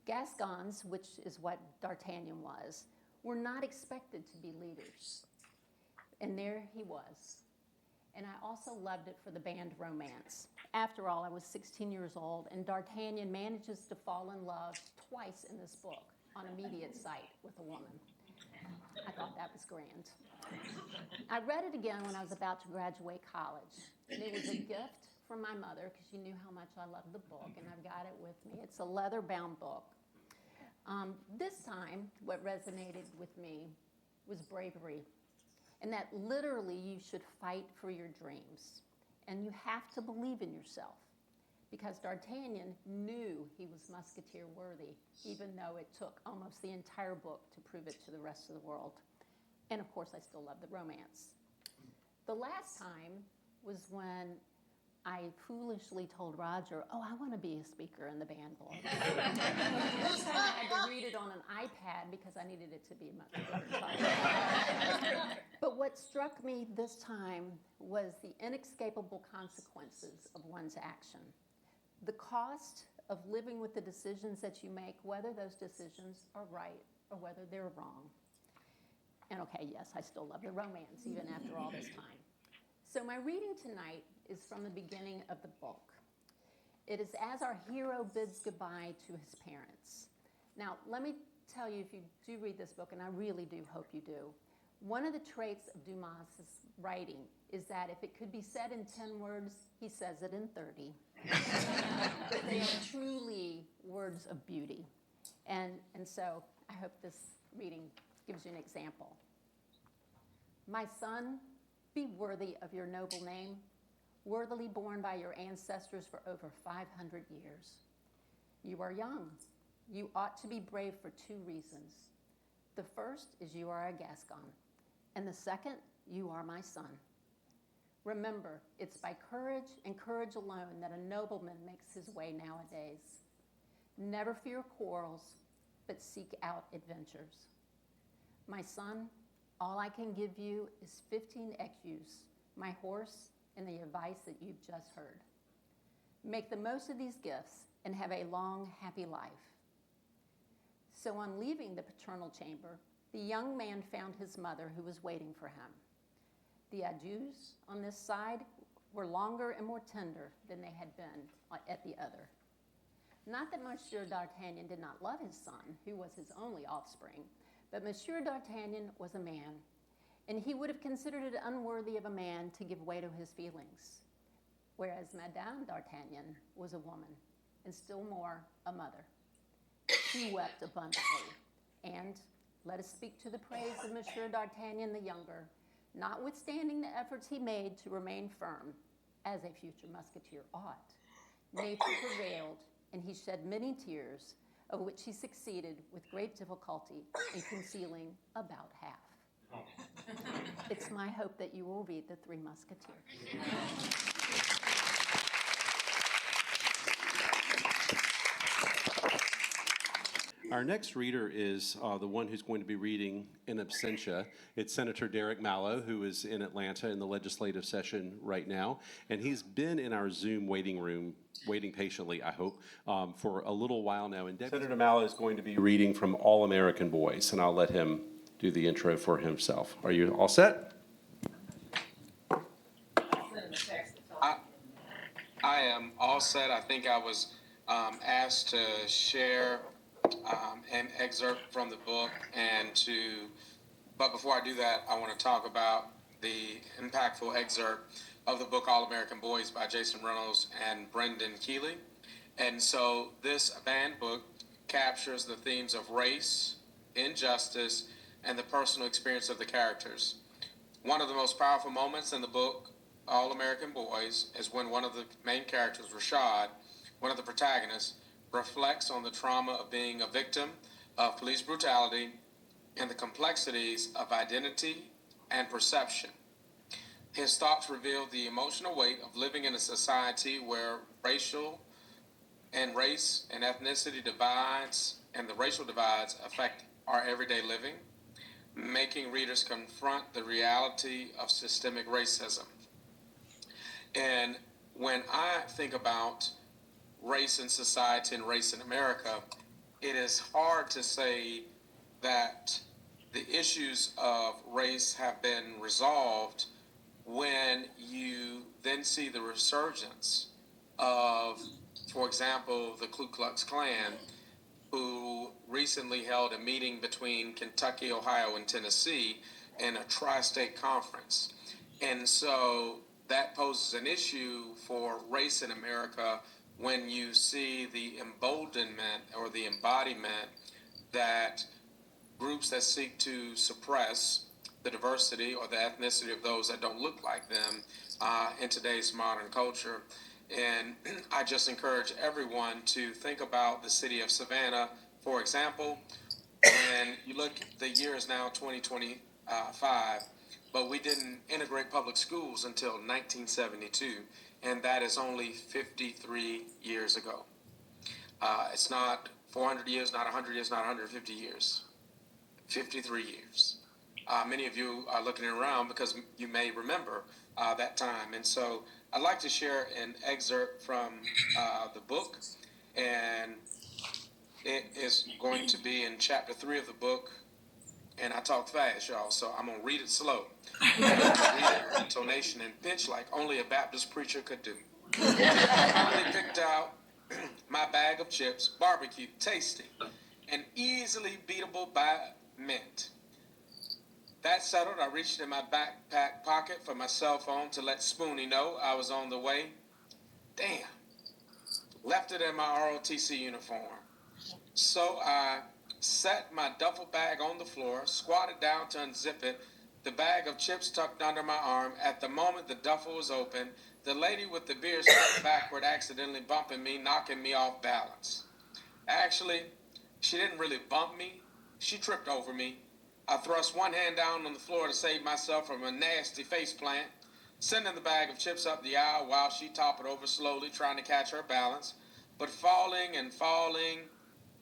Gascons, which is what D'Artagnan was, were not expected to be leaders. And there he was. And I also loved it for the band romance. After all, I was 16 years old, and D'Artagnan manages to fall in love twice in this book on immediate sight with a woman. I thought that was grand. I read it again when I was about to graduate college, and it was a gift from my mother because she knew how much I loved the book, and I've got it with me. It's a leather-bound book. This time, what resonated with me was bravery, and that literally you should fight for your dreams, and you have to believe in yourself, because D'Artagnan knew he was musketeer worthy, even though it took almost the entire book to prove it to the rest of the world. And of course, I still love the romance. The last time was when I foolishly told Roger, oh, I want to be a speaker in the band book. This time I had to read it on an iPad because I needed it to be much better type. But what struck me this time was the inescapable consequences of one's action. The cost of living with the decisions that you make, whether those decisions are right or whether they're wrong. And okay, yes, I still love the romance even after all this time. So my reading tonight is from the beginning of the book. It is as our hero bids goodbye to his parents. Now, let me tell you, if you do read this book, and I really do hope you do, one of the traits of Dumas's writing is that if it could be said in 10 words, he says it in 30. But they are truly words of beauty. And so I hope this reading gives you an example. My son, be worthy of your noble name, worthily borne by your ancestors for over 500 years. You are young. You ought to be brave for 2 reasons. The first is you are a Gascon, and the second, you are my son. Remember, it's by courage and courage alone that a nobleman makes his way nowadays. Never fear quarrels, but seek out adventures. My son, all I can give you is 15 écus, my horse, and the advice that you've just heard. Make the most of these gifts and have a long, happy life. So on leaving the paternal chamber, the young man found his mother who was waiting for him. The adieus on this side were longer and more tender than they had been at the other. Not that Monsieur D'Artagnan did not love his son, who was his only offspring, but Monsieur D'Artagnan was a man, and he would have considered it unworthy of a man to give way to his feelings, whereas Madame D'Artagnan was a woman, and still more, a mother. She wept abundantly, and let us speak to the praise of Monsieur D'Artagnan the younger, notwithstanding the efforts he made to remain firm, as a future musketeer ought. Nature prevailed, and he shed many tears, of which he succeeded with great difficulty in concealing about half. It's my hope that you will read The Three Musketeers. Our next reader is the one who's going to be reading in absentia. It's Senator Derek Mallow, who is in Atlanta in the legislative session right now. And he's been in our Zoom waiting room, waiting patiently, I hope, for a little while now. And Senator Mallow is going to be reading from All American Boys, and I'll let him do the intro for himself. Are you all set? I am all set. I think I was asked to share an excerpt from the book, but before I do that, I want to talk about the impactful excerpt of the book All American Boys by Jason Reynolds and Brendan Keeley. And so this banned book captures the themes of race, injustice, and the personal experience of the characters. One of the most powerful moments in the book, All American Boys, is when one of the main characters, Rashad, one of the protagonists, reflects on the trauma of being a victim of police brutality and the complexities of identity and perception. His thoughts reveal the emotional weight of living in a society where race and ethnicity divides and the racial divides affect our everyday living, making readers confront the reality of systemic racism. And when I think about race in society and race in America, it is hard to say that the issues of race have been resolved when you then see the resurgence of, for example, the Ku Klux Klan, who recently held a meeting between Kentucky, Ohio, and Tennessee in a tri-state conference. And so that poses an issue for race in America when you see the emboldenment or the embodiment that groups that seek to suppress the diversity or the ethnicity of those that don't look like them in today's modern culture. And I just encourage everyone to think about the city of Savannah, for example. And you look, the year is now 2025, but we didn't integrate public schools until 1972, and that is only 53 years ago. It's not 400 years, not 100 years, not 150 years. 53 years. Many of you are looking around because you may remember that time. And so I'd like to share an excerpt from the book, and it is going to be in chapter 3 of the book. And I talk fast, y'all, so I'm going to read it slow. I'm going to read it with intonation and pitch like only a Baptist preacher could do. I finally picked out my bag of chips, barbecue, tasty, and easily beatable by mint. That settled, I reached in my backpack pocket for my cell phone to let Spoonie know I was on the way. Damn. Left it in my ROTC uniform. So I set my duffel bag on the floor, squatted down to unzip it, the bag of chips tucked under my arm. At the moment the duffel was open, the lady with the beer stepped backward, accidentally bumping me, knocking me off balance. Actually, she didn't really bump me. She tripped over me. I thrust one hand down on the floor to save myself from a nasty face plant, sending the bag of chips up the aisle while she toppled over slowly, trying to catch her balance. But falling and falling,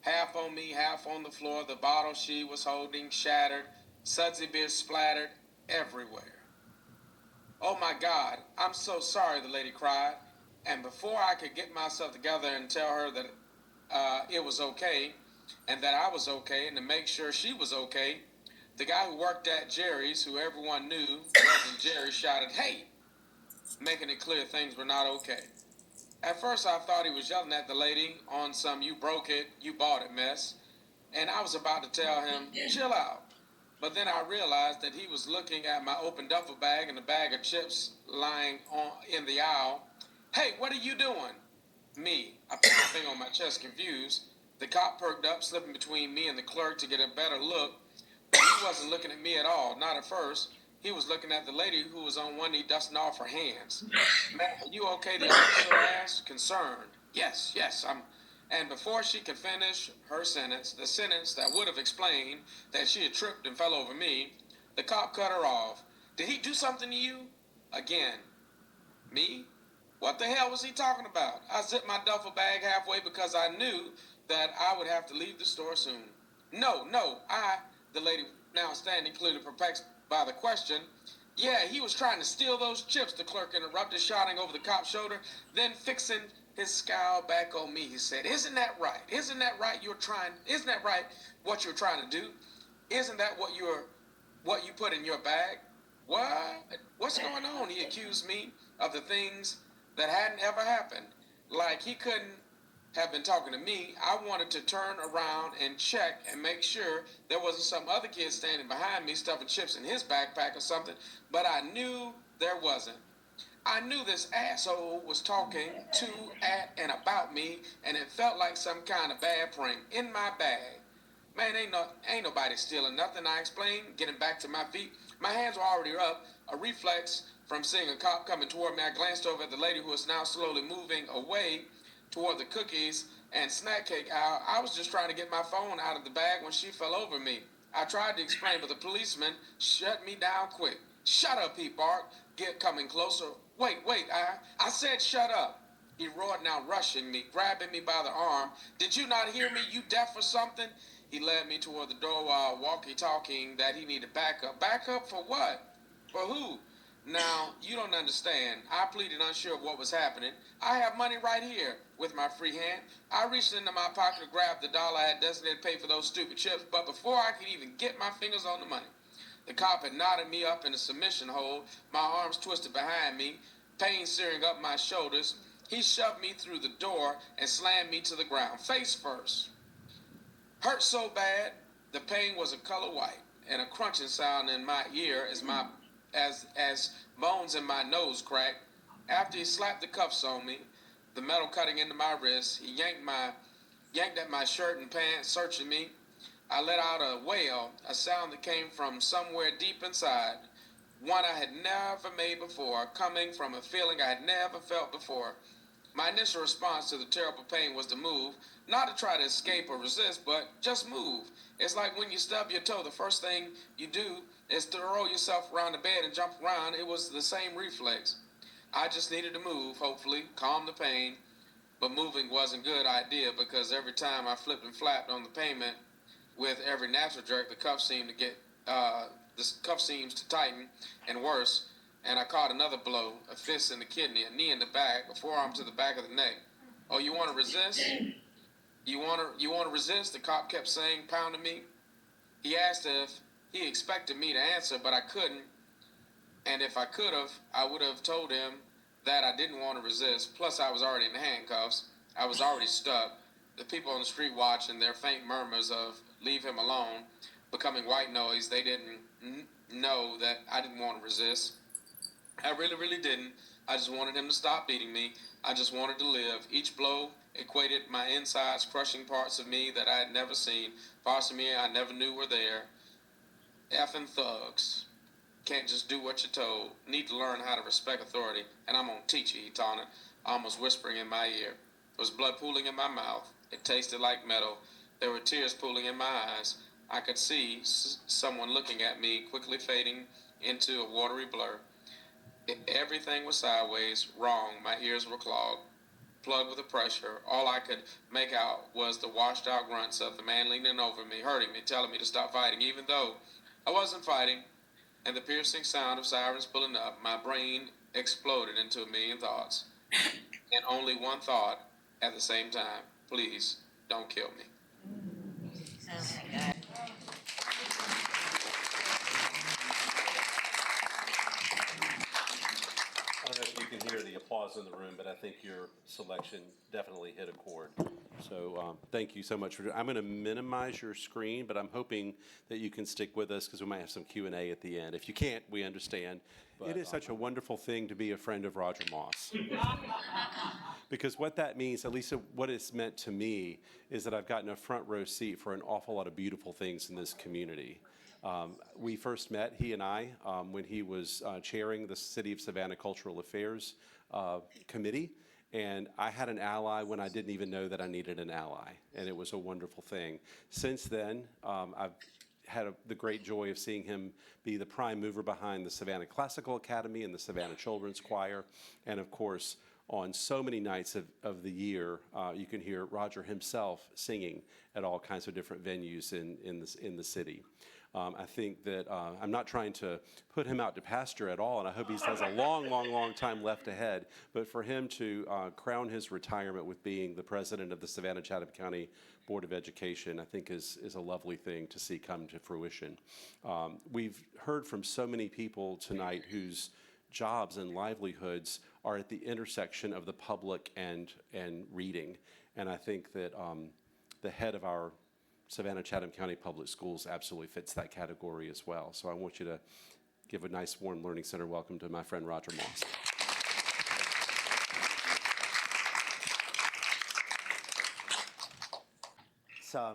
half on me, half on the floor, the bottle she was holding shattered, sudsy beer splattered everywhere. Oh my God, I'm so sorry, the lady cried. And before I could get myself together and tell her that it was okay, and that I was okay, and to make sure she was okay, the guy who worked at Jerry's, who everyone knew wasn't Jerry, shouted, "Hey!" making it clear things were not okay. At first I thought he was yelling at the lady on some "you broke it, you bought it" mess, and I was about to tell him, "Chill out." But then I realized that he was looking at my open duffel bag and the bag of chips lying in the aisle. "Hey, what are you doing?" Me. I put my finger on my chest, confused. The cop perked up, slipping between me and the clerk to get a better look. But he wasn't looking at me at all, not at first. He was looking at the lady who was on one knee dusting off her hands. "Man, are you okay?" the officer asked, concerned. Yes, I'm... And before she could finish her sentence, the sentence that would have explained that she had tripped and fell over me, the cop cut her off. "Did he do something to you?" Again. Me? What the hell was he talking about? I zipped my duffel bag halfway because I knew that I would have to leave the store soon. No, the lady, now standing clearly perplexed by the question. "Yeah, he was trying to steal those chips," the clerk interrupted, shouting over the cop's shoulder. Then fixing his scowl back on me, he said, Isn't that right? Isn't that right what you're trying to do? Isn't that what you put in your bag?" "What? What's going on?" He accused me of the things that hadn't ever happened. Like he couldn't have been talking to me. I wanted to turn around and check and make sure there wasn't some other kid standing behind me stuffing chips in his backpack or something, but I knew there wasn't. I knew this asshole was talking to, at, and about me, and it felt like some kind of bad prank in my bag. Man, ain't nobody stealing nothing, I explained, getting back to my feet. My hands were already up, a reflex from seeing a cop coming toward me. I glanced over at the lady who was now slowly moving away toward the cookies and snack cake aisle. I was just trying to get my phone out of the bag when she fell over me. I tried to explain, but the policeman shut me down quick. Shut up, he barked, coming closer. Wait, I said shut up. He roared, now rushing me, grabbing me by the arm. Did you not hear me? You deaf or something? He led me toward the door while walkie-talking that he needed backup. Backup for what? For who? Now, you don't understand. I pleaded, unsure of what was happening. I have money right here with my free hand. I reached into my pocket to grab the dollar I had designated to pay for those stupid chips, but before I could even get my fingers on the money, the cop had knotted me up in a submission hold, my arms twisted behind me, pain searing up my shoulders. He shoved me through the door and slammed me to the ground, face first. Hurt so bad, the pain was a color white, and a crunching sound in my ear as bones in my nose cracked. After he slapped the cuffs on me, the metal cutting into my wrist, he yanked at my shirt and pants, searching me. I let out a wail, a sound that came from somewhere deep inside, one I had never made before, coming from a feeling I had never felt before. My initial response to the terrible pain was to move, not to try to escape or resist, but just move. It's like when you stub your toe, the first thing you do is to throw yourself around the bed and jump around. It was the same reflex. I just needed to move, hopefully, calm the pain, but moving wasn't a good idea because every time I flipped and flapped on the pavement, with every natural jerk, the cuff seemed to tighten, and worse, and I caught another blow, a fist in the kidney, a knee in the back, a forearm to the back of the neck. Oh, you want to resist? You want to resist? The cop kept saying, pounding me. He asked if he expected me to answer, but I couldn't. And if I could have, I would have told him that I didn't want to resist. Plus, I was already in handcuffs. I was already stuck. The people on the street watching, their faint murmurs of leave him alone, becoming white noise. They didn't know that I didn't want to resist. I really didn't. I just wanted him to stop beating me. I just wanted to live. Each blow equated my insides, crushing parts of me that I had never seen, parts of me I never knew were there. Effing thugs. Can't just do what you're told. Need to learn how to respect authority, and I'm gonna teach you, he taunted, almost whispering in my ear. There was blood pooling in my mouth. It tasted like metal. There were tears pooling in my eyes. I could see someone looking at me, quickly fading into a watery blur. Everything was sideways, wrong. My ears were clogged, plugged with the pressure. All I could make out was the washed out grunts of the man leaning over me, hurting me, telling me to stop fighting, even though I wasn't fighting. And the piercing sound of sirens pulling up, my brain exploded into a million thoughts. And only one thought at the same time: please don't kill me. I don't know if you can hear the applause in the room, but I think your selection definitely hit a chord. So thank you so much I'm going to minimize your screen, but I'm hoping that you can stick with us because we might have some Q&A at the end. If you can't, we understand. But, it is such a wonderful thing to be a friend of Roger Moss. Because what that means, at least what it's meant to me, is that I've gotten a front row seat for an awful lot of beautiful things in this community. We first met, he and I, when he was chairing the City of Savannah Cultural Affairs Committee. And I had an ally when I didn't even know that I needed an ally. And it was a wonderful thing. Since then, I've had the great joy of seeing him be the prime mover behind the Savannah Classical Academy and the Savannah Children's Choir. And of course, on so many nights of the year, you can hear Roger himself singing at all kinds of different venues in the city. I think that I'm not trying to put him out to pasture at all, and I hope he has a long time left ahead. But for him to crown his retirement with being the president of the Savannah-Chatham County Board of Education, I think is a lovely thing to see come to fruition. We've heard from so many people tonight whose jobs and livelihoods are at the intersection of the public and reading. And I think that the head of our Savannah-Chatham County Public Schools absolutely fits that category as well. So I want you to give a nice, warm Learning Center welcome to my friend Roger Moss. So,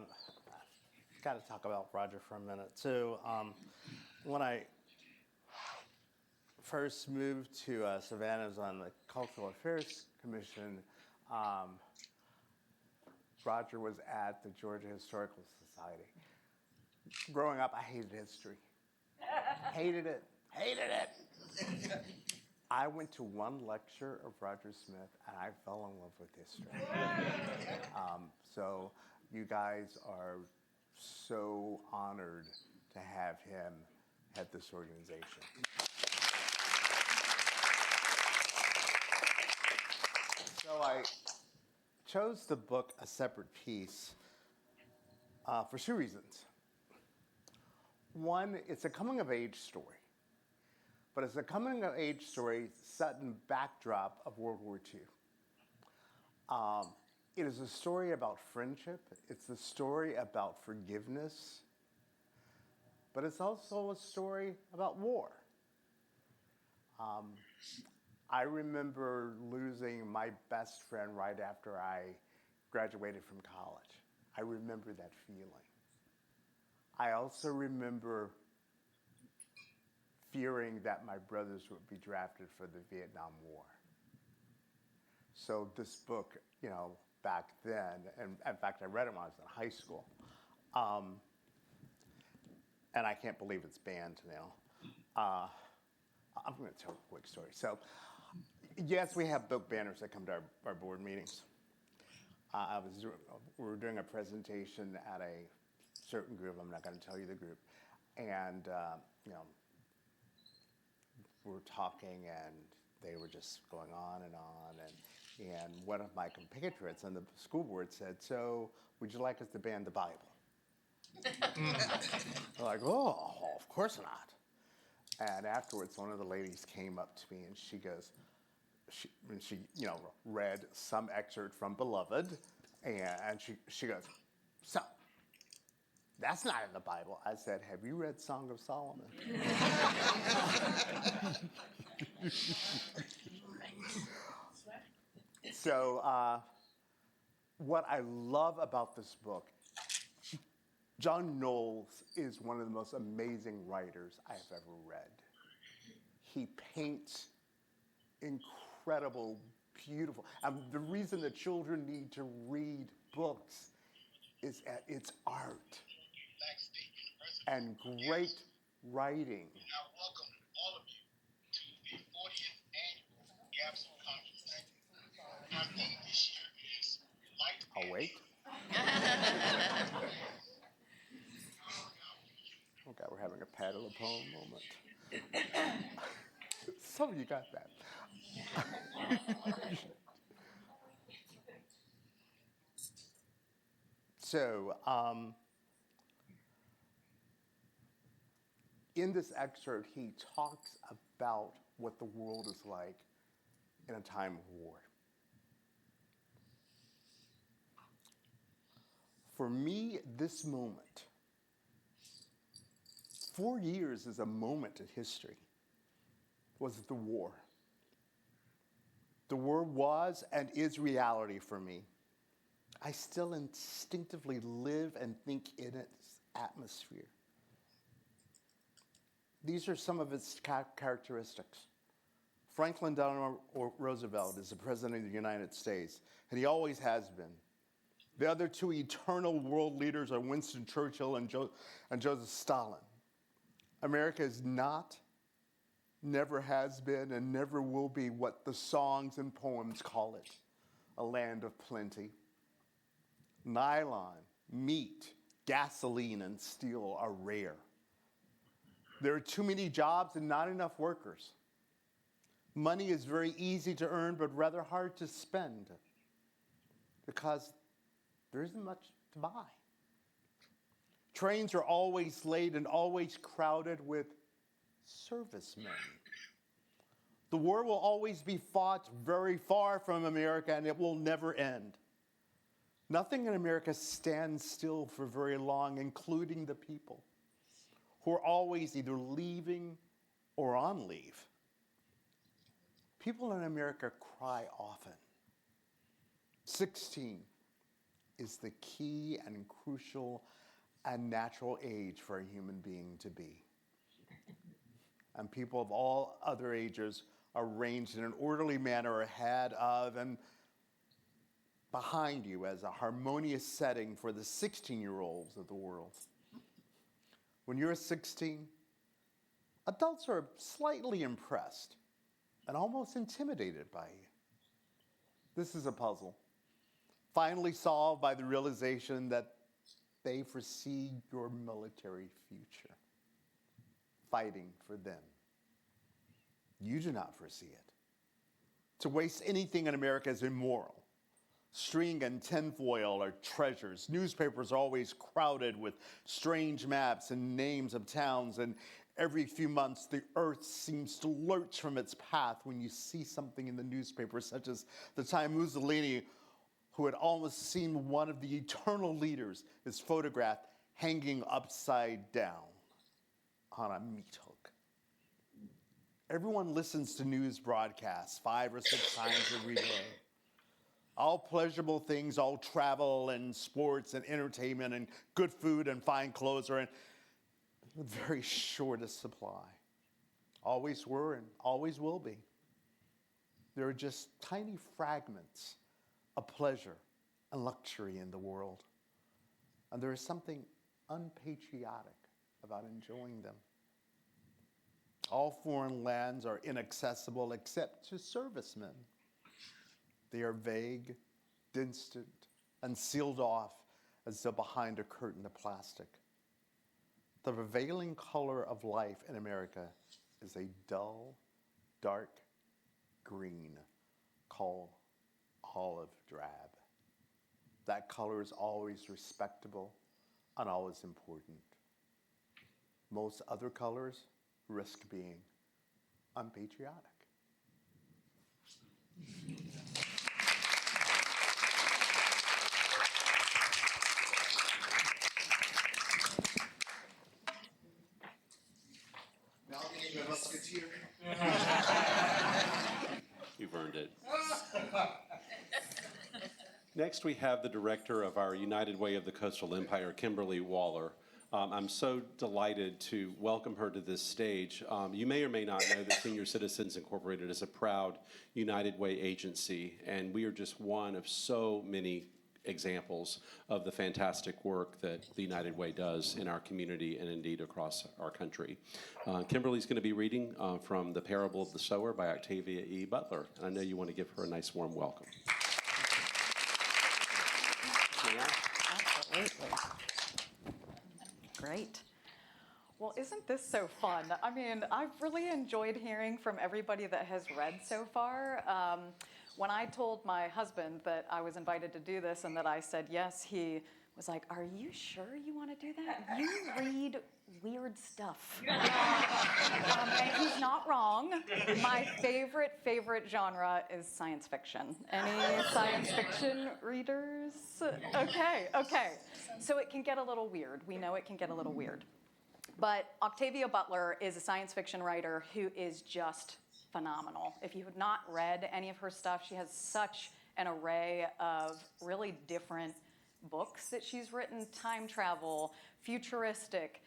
got to talk about Roger for a minute. So, when I first moved to Savannah, I was on the Cultural Affairs Commission. Roger was at the Georgia Historical Society. Growing up, I hated history. Hated it. I went to one lecture of Roger Smith, and I fell in love with history. So you guys are so honored to have him at this organization. So I chose the book A Separate Piece for two reasons. One, it's a coming-of-age story, but it's a coming-of-age story set in backdrop of World War II. It is a story about friendship. It's a story about forgiveness, but it's also a story about war. I remember losing my best friend right after I graduated from college. I remember that feeling. I also remember fearing that my brothers would be drafted for the Vietnam War. So this book, back then, and in fact, I read it when I was in high school, and I can't believe it's banned now. I'm going to tell a quick story. So, yes, we have book banners that come to our board meetings. We were doing a presentation at a certain group. I'm not going to tell you the group, and we were talking, and they were just going on, and one of my compatriots on the school board said, "So, would you like us to ban the Bible?" I'm like, "Oh, of course not." And afterwards, one of the ladies came up to me, and she goes, she read some excerpt from Beloved, and she goes, "So, that's not in the Bible." I said, "Have you read Song of Solomon?" So, what I love about this book, John Knowles is one of the most amazing writers I have ever read. He paints incredible, beautiful. The reason that children need to read books is that it's art and great writing. I welcome all of you to the 40th annual GAPSO Conference. Our theme this year is Light. I'll wait. Okay, we're having a Pat of the Poem moment. Some of you got that. So, in this excerpt, he talks about what the world is like in a time of war. For me, this moment, 4 years is a moment in history, was the war. The war was and is reality for me. I still instinctively live and think in its atmosphere. These are some of its characteristics. Franklin Delano Roosevelt is the President of the United States, and he always has been. The other two eternal world leaders are Winston Churchill and Joseph Stalin. America is not, never has been, and never will be what the songs and poems call it, a land of plenty. Nylon, meat, gasoline, and steel are rare. There are too many jobs and not enough workers. Money is very easy to earn, but rather hard to spend because there isn't much to buy. Trains are always late and always crowded with servicemen. The war will always be fought very far from America, and it will never end. Nothing in America stands still for very long, including the people, who are always either leaving or on leave. People in America cry often. 16 is the key and crucial and natural age for a human being to be. And people of all other ages are arranged in an orderly manner ahead of and behind you as a harmonious setting for the 16-year-olds of the world. When you're 16, adults are slightly impressed and almost intimidated by you. This is a puzzle, finally solved by the realization that they foresee your military future, fighting for them. You do not foresee it. To waste anything in America is immoral. String and tinfoil are treasures. Newspapers are always crowded with strange maps and names of towns, and every few months the earth seems to lurch from its path when you see something in the newspaper, such as the time Mussolini, who had almost seen one of the eternal leaders, is photographed hanging upside down on a meat hook. Everyone listens to news broadcasts 5 or 6 times every day. All pleasurable things, all travel and sports and entertainment and good food and fine clothes are in very shortest supply. Always were and always will be. There are just tiny fragments of pleasure and luxury in the world. And there is something unpatriotic about enjoying them. All foreign lands are inaccessible except to servicemen. They are vague, distant, and sealed off as though behind a curtain of plastic. The prevailing color of life in America is a dull, dark green called olive drab. That color is always respectable and always important. Most other colors risk being unpatriotic. Now being a musketeer. You've earned it. Next, we have the director of our United Way of the Coastal Empire, Kimberly Waller. I'm so delighted to welcome her to this stage. You may or may not know that Senior Citizens Incorporated is a proud United Way agency, and we are just one of so many examples of the fantastic work that the United Way does in our community and indeed across our country. Kimberly's going to be reading from The Parable of the Sower by Octavia E. Butler, and I know you want to give her a nice warm welcome. Absolutely. Great. Well, isn't this so fun? I mean, I've really enjoyed hearing from everybody that has read so far. When I told my husband that I was invited to do this and that I said yes, he was like, "Are you sure you want to do that? You read weird stuff." And he's not wrong. My favorite genre is science fiction. Any science fiction readers? Okay. So it can get a little weird. We know it can get a little weird. But Octavia Butler is a science fiction writer who is just phenomenal. If you have not read any of her stuff, she has such an array of really different books that she's written: time travel, futuristic,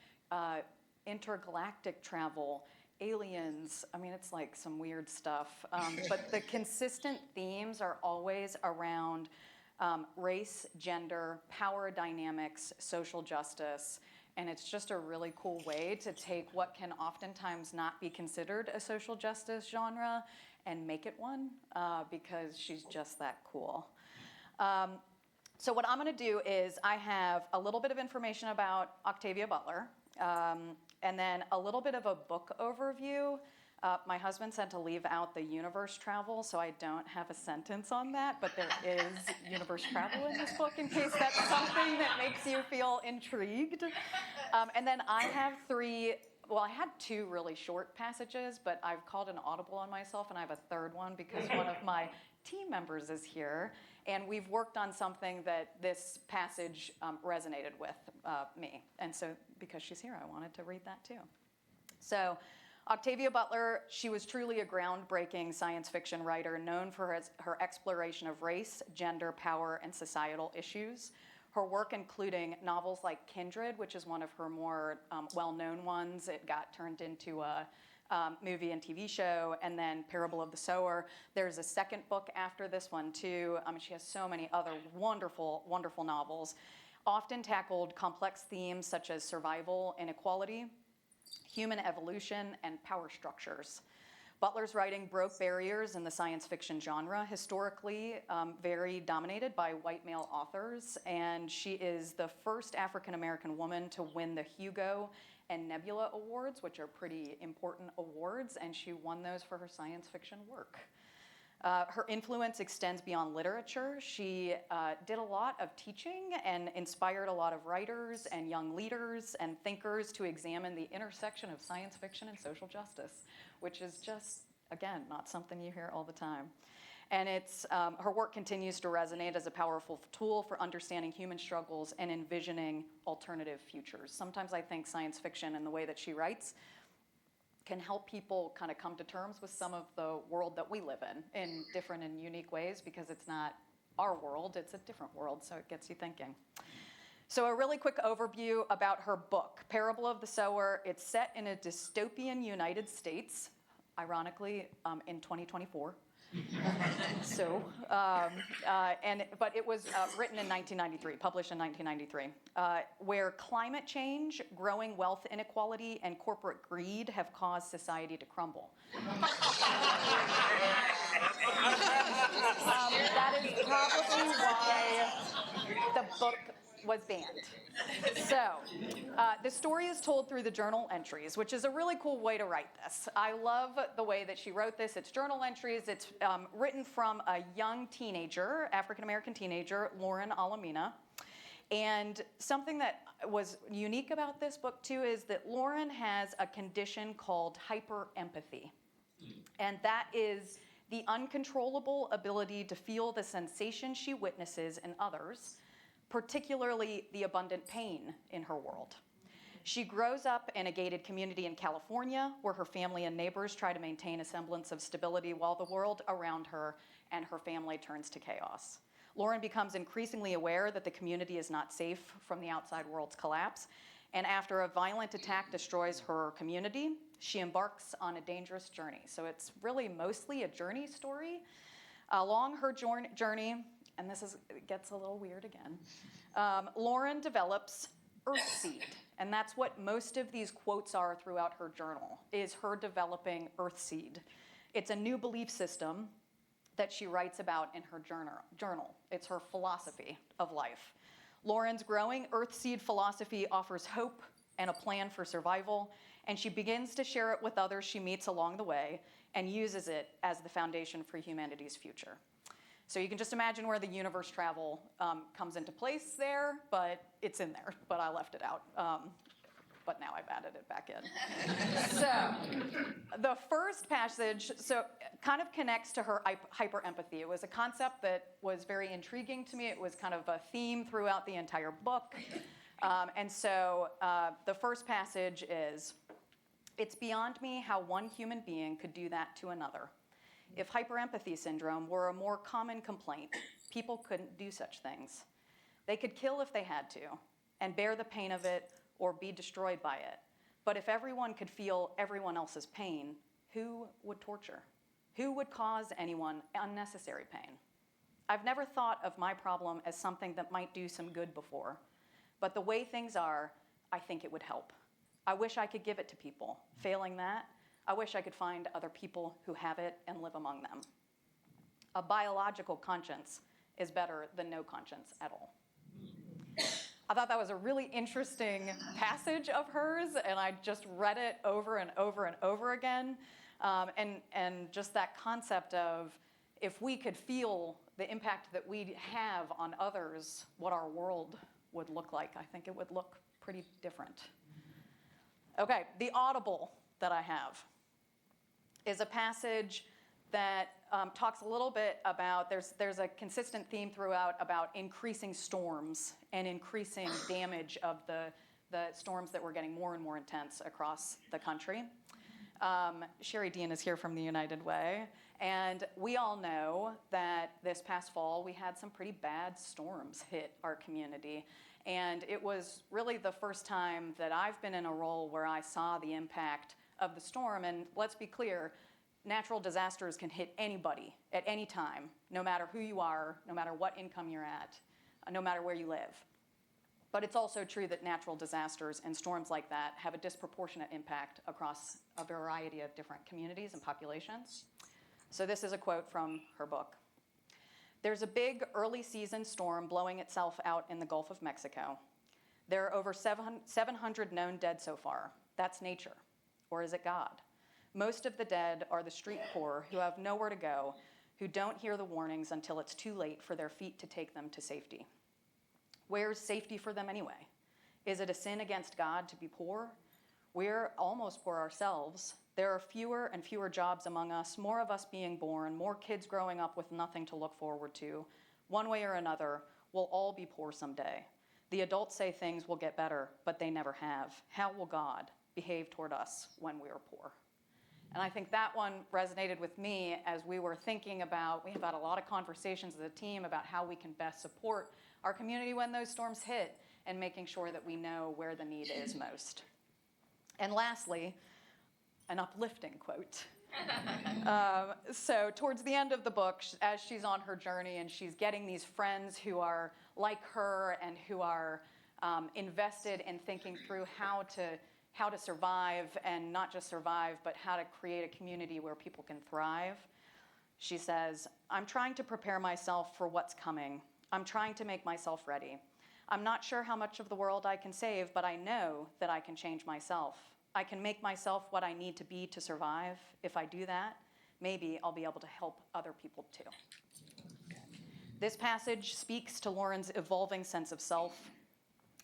intergalactic travel, aliens. I mean, it's like some weird stuff. But the consistent themes are always around race, gender, power dynamics, social justice. And it's just a really cool way to take what can oftentimes not be considered a social justice genre and make it one, because she's just that cool. So what I'm going to do is I have a little bit of information about Octavia Butler, and then a little bit of a book overview. My husband said to leave out the universe travel, so I don't have a sentence on that, but there is universe travel in this book in case that's something that makes you feel intrigued. And then I have I had 2 really short passages, but I've called an audible on myself, and I have a third one because one of my team members is here, and we've worked on something that this passage resonated with me. And so because she's here, I wanted to read that too. So Octavia Butler, she was truly a groundbreaking science fiction writer known for her exploration of race, gender, power, and societal issues. Her work including novels like Kindred, which is one of her more well-known ones. It got turned into a movie and TV show, and then Parable of the Sower. There's a second book after this one too. She has so many other wonderful, wonderful novels. Often tackled complex themes such as survival, inequality, human evolution, and power structures. Butler's writing broke barriers in the science fiction genre, historically very dominated by white male authors, and she is the first African-American woman to win the Hugo and Nebula Awards, which are pretty important awards, and she won those for her science fiction work. Her influence extends beyond literature. She did a lot of teaching and inspired a lot of writers and young leaders and thinkers to examine the intersection of science fiction and social justice, which is just, again, not something you hear all the time. And her work continues to resonate as a powerful tool for understanding human struggles and envisioning alternative futures. Sometimes I think science fiction and the way that she writes can help people kind of come to terms with some of the world that we live in different and unique ways, because it's not our world, it's a different world, so it gets you thinking. So a really quick overview about her book, Parable of the Sower. It's set in a dystopian United States, ironically, in 2024. But it was written in 1993, published in 1993, where climate change, growing wealth inequality, and corporate greed have caused society to crumble. That is probably why the book was banned. So, the story is told through the journal entries, which is a really cool way to write this. I love the way that she wrote this. It's journal entries. It's written from a young teenager, African-American teenager, Lauren Alamina. And something that was unique about this book, too, is that Lauren has a condition called hyperempathy. And that is the uncontrollable ability to feel the sensation she witnesses in others, particularly the abundant pain in her world. She grows up in a gated community in California where her family and neighbors try to maintain a semblance of stability while the world around her and her family turns to chaos. Lauren becomes increasingly aware that the community is not safe from the outside world's collapse, and after a violent attack destroys her community, she embarks on a dangerous journey. So it's really mostly a journey story. Along her journey, and it gets a little weird again, Lauren develops Earthseed, and that's what most of these quotes are throughout her journal, is her developing Earthseed. It's a new belief system that she writes about in her journal. It's her philosophy of life. Lauren's growing Earthseed philosophy offers hope and a plan for survival, and she begins to share it with others she meets along the way and uses it as the foundation for humanity's future. So you can just imagine where the universe travel comes into place there, but it's in there, but I left it out. But now I've added it back in. So the first passage kind of connects to her hyperempathy. It was a concept that was very intriguing to me. It was kind of a theme throughout the entire book. And so the first passage is, "It's beyond me how one human being could do that to another. If hyperempathy syndrome were a more common complaint, people couldn't do such things. They could kill if they had to, and bear the pain of it or be destroyed by it. But if everyone could feel everyone else's pain, who would torture? Who would cause anyone unnecessary pain? I've never thought of my problem as something that might do some good before, but the way things are, I think it would help. I wish I could give it to people. Failing that, I wish I could find other people who have it and live among them. A biological conscience is better than no conscience at all." I thought that was a really interesting passage of hers, and I just read it over and over and over again. And just that concept of, if we could feel the impact that we have on others, what our world would look like, I think it would look pretty different. Okay, the audible that I have is a passage that talks a little bit about, there's a consistent theme throughout about increasing storms and increasing damage of the storms that were getting more and more intense across the country. Sherry Dean is here from the United Way. And we all know that this past fall, we had some pretty bad storms hit our community. And it was really the first time that I've been in a role where I saw the impact of the storm. And let's be clear, natural disasters can hit anybody at any time, no matter who you are, no matter what income you're at, no matter where you live. But it's also true that natural disasters and storms like that have a disproportionate impact across a variety of different communities and populations. So this is a quote from her book. There's a big early season storm blowing itself out in the Gulf of Mexico. There are over 700 known dead so far. That's nature. Or is it God? Most of the dead are the street poor who have nowhere to go, who don't hear the warnings until it's too late for their feet to take them to safety. Where's safety for them anyway? Is it a sin against God to be poor? We're almost poor ourselves. There are fewer and fewer jobs among us, more of us being born, more kids growing up with nothing to look forward to. One way or another, we'll all be poor someday. The adults say things will get better, but they never have. How will God behave toward us when we are poor? And I think that one resonated with me as we were thinking about, we have had a lot of conversations as a team about how we can best support our community when those storms hit and making sure that we know where the need is most. And lastly, an uplifting quote. So towards the end of the book, as she's on her journey and she's getting these friends who are like her and who are invested in thinking through how to survive, and not just survive, but how to create a community where people can thrive. She says, I'm trying to prepare myself for what's coming. I'm trying to make myself ready. I'm not sure how much of the world I can save, but I know that I can change myself. I can make myself what I need to be to survive. If I do that, maybe I'll be able to help other people too. This passage speaks to Lauren's evolving sense of self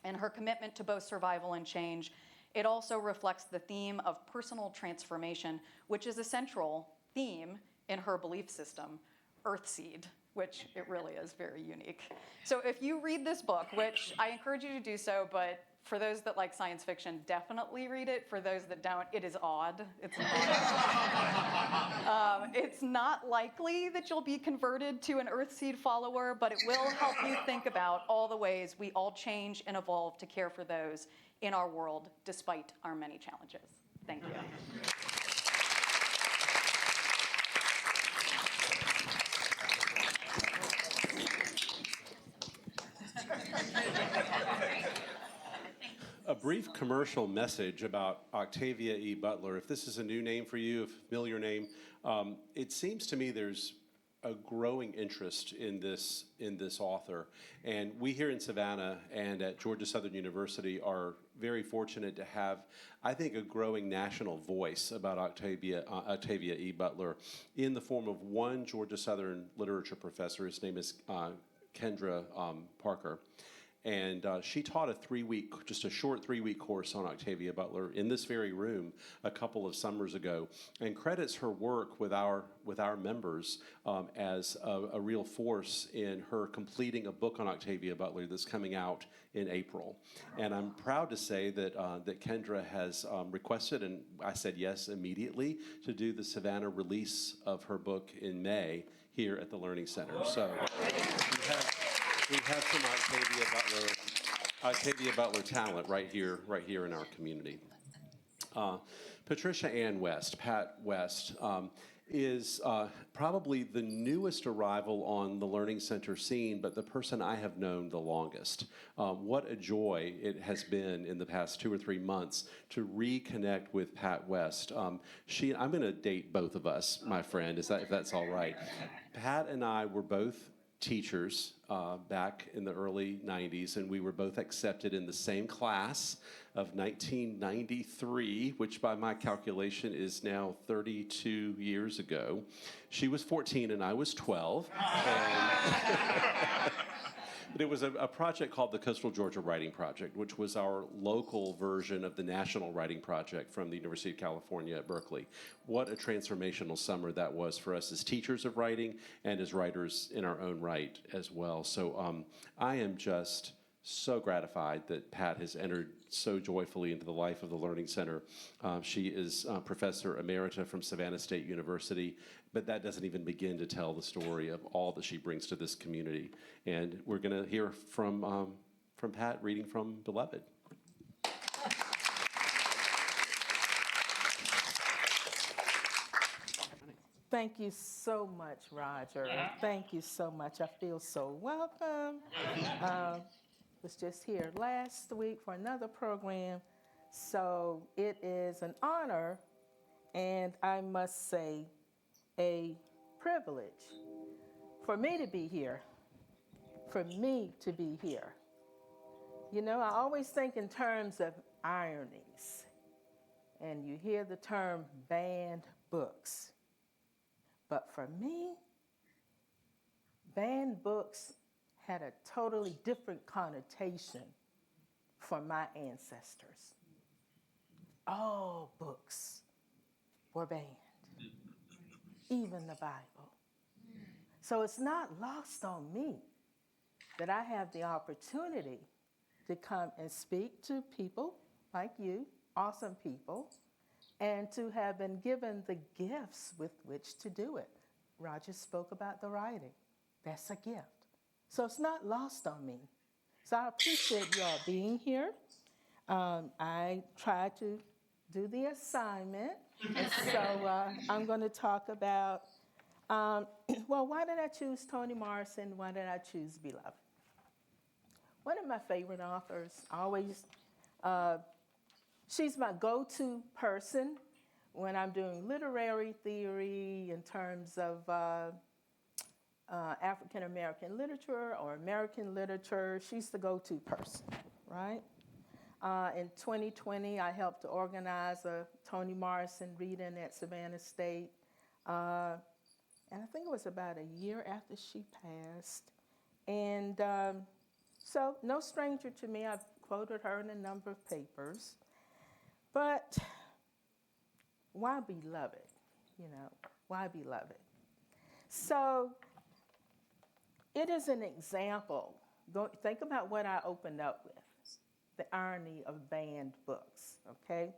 and her commitment to both survival and change. It also reflects the theme of personal transformation, which is a central theme in her belief system, Earthseed, which it really is very unique. So if you read this book, which I encourage you to do so, but for those that like science fiction, definitely read it. For those that don't, it is odd. It's odd. It's not likely that you'll be converted to an Earthseed follower, but it will help you think about all the ways we all change and evolve to care for those in our world, despite our many challenges. Thank you. A brief commercial message about Octavia E. Butler. If this is a new name for you, a familiar name, it seems to me there's a growing interest in this author. And we here in Savannah and at Georgia Southern University are very fortunate to have, I think, a growing national voice about Octavia E. Butler in the form of one Georgia Southern literature professor. His name is Kendra Parker. And she taught just a short 3-week course on Octavia Butler in this very room a couple of summers ago, and credits her work with our members as a real force in her completing a book on Octavia Butler that's coming out in April. And I'm proud to say that that Kendra has requested, and I said yes immediately, to do the Savannah release of her book in May here at the Learning Center. So we have some Octavia Butler talent right here in our community. Patricia Ann West, Pat West, is probably the newest arrival on the Learning Center scene, but the person I have known the longest. What a joy it has been in the past 2 or 3 months to reconnect with Pat West. I'm going to date both of us, my friend, if that's all right. Pat and I were both teachers back in the early 90s, and we were both accepted in the same class of 1993, which by my calculation is now 32 years ago. She was 14 and I was 12. But it was a project called the Coastal Georgia Writing Project, which was our local version of the National Writing Project from the University of California at Berkeley. What a transformational summer that was for us as teachers of writing and as writers in our own right as well. So I am just so gratified that Pat has entered so joyfully into the life of the Learning Center. She is Professor Emerita from Savannah State University, but that doesn't even begin to tell the story of all that she brings to this community. And we're going to hear from Pat reading from Beloved. Thank you so much, Roger. Thank you so much. I feel so welcome. Was just here last week for another program, so it is an honor, and I must say, a privilege for me to be here. For me to be here. You know, I always think in terms of ironies, and you hear the term banned books. But for me, banned books had a totally different connotation for my ancestors. All books were banned, even the Bible. So it's not lost on me that I have the opportunity to come and speak to people like you, awesome people, and to have been given the gifts with which to do it. Roger spoke about the writing. That's a gift. So it's not lost on me. So I appreciate y'all being here. I tried to do the assignment. And so I'm going to talk about, well, why did I choose Toni Morrison? Why did I choose Beloved? One of my favorite authors, she's my go-to person when I'm doing literary theory in terms of African American literature or American literature. She's the go-to person, right? In 2020, I helped to organize a Toni Morrison reading at Savannah State. And I think it was about a year after she passed. And so, no stranger to me. I've quoted her in a number of papers. But why Beloved? You know, why Beloved? So it is an example. Think about what I opened up with, the irony of banned books, okay?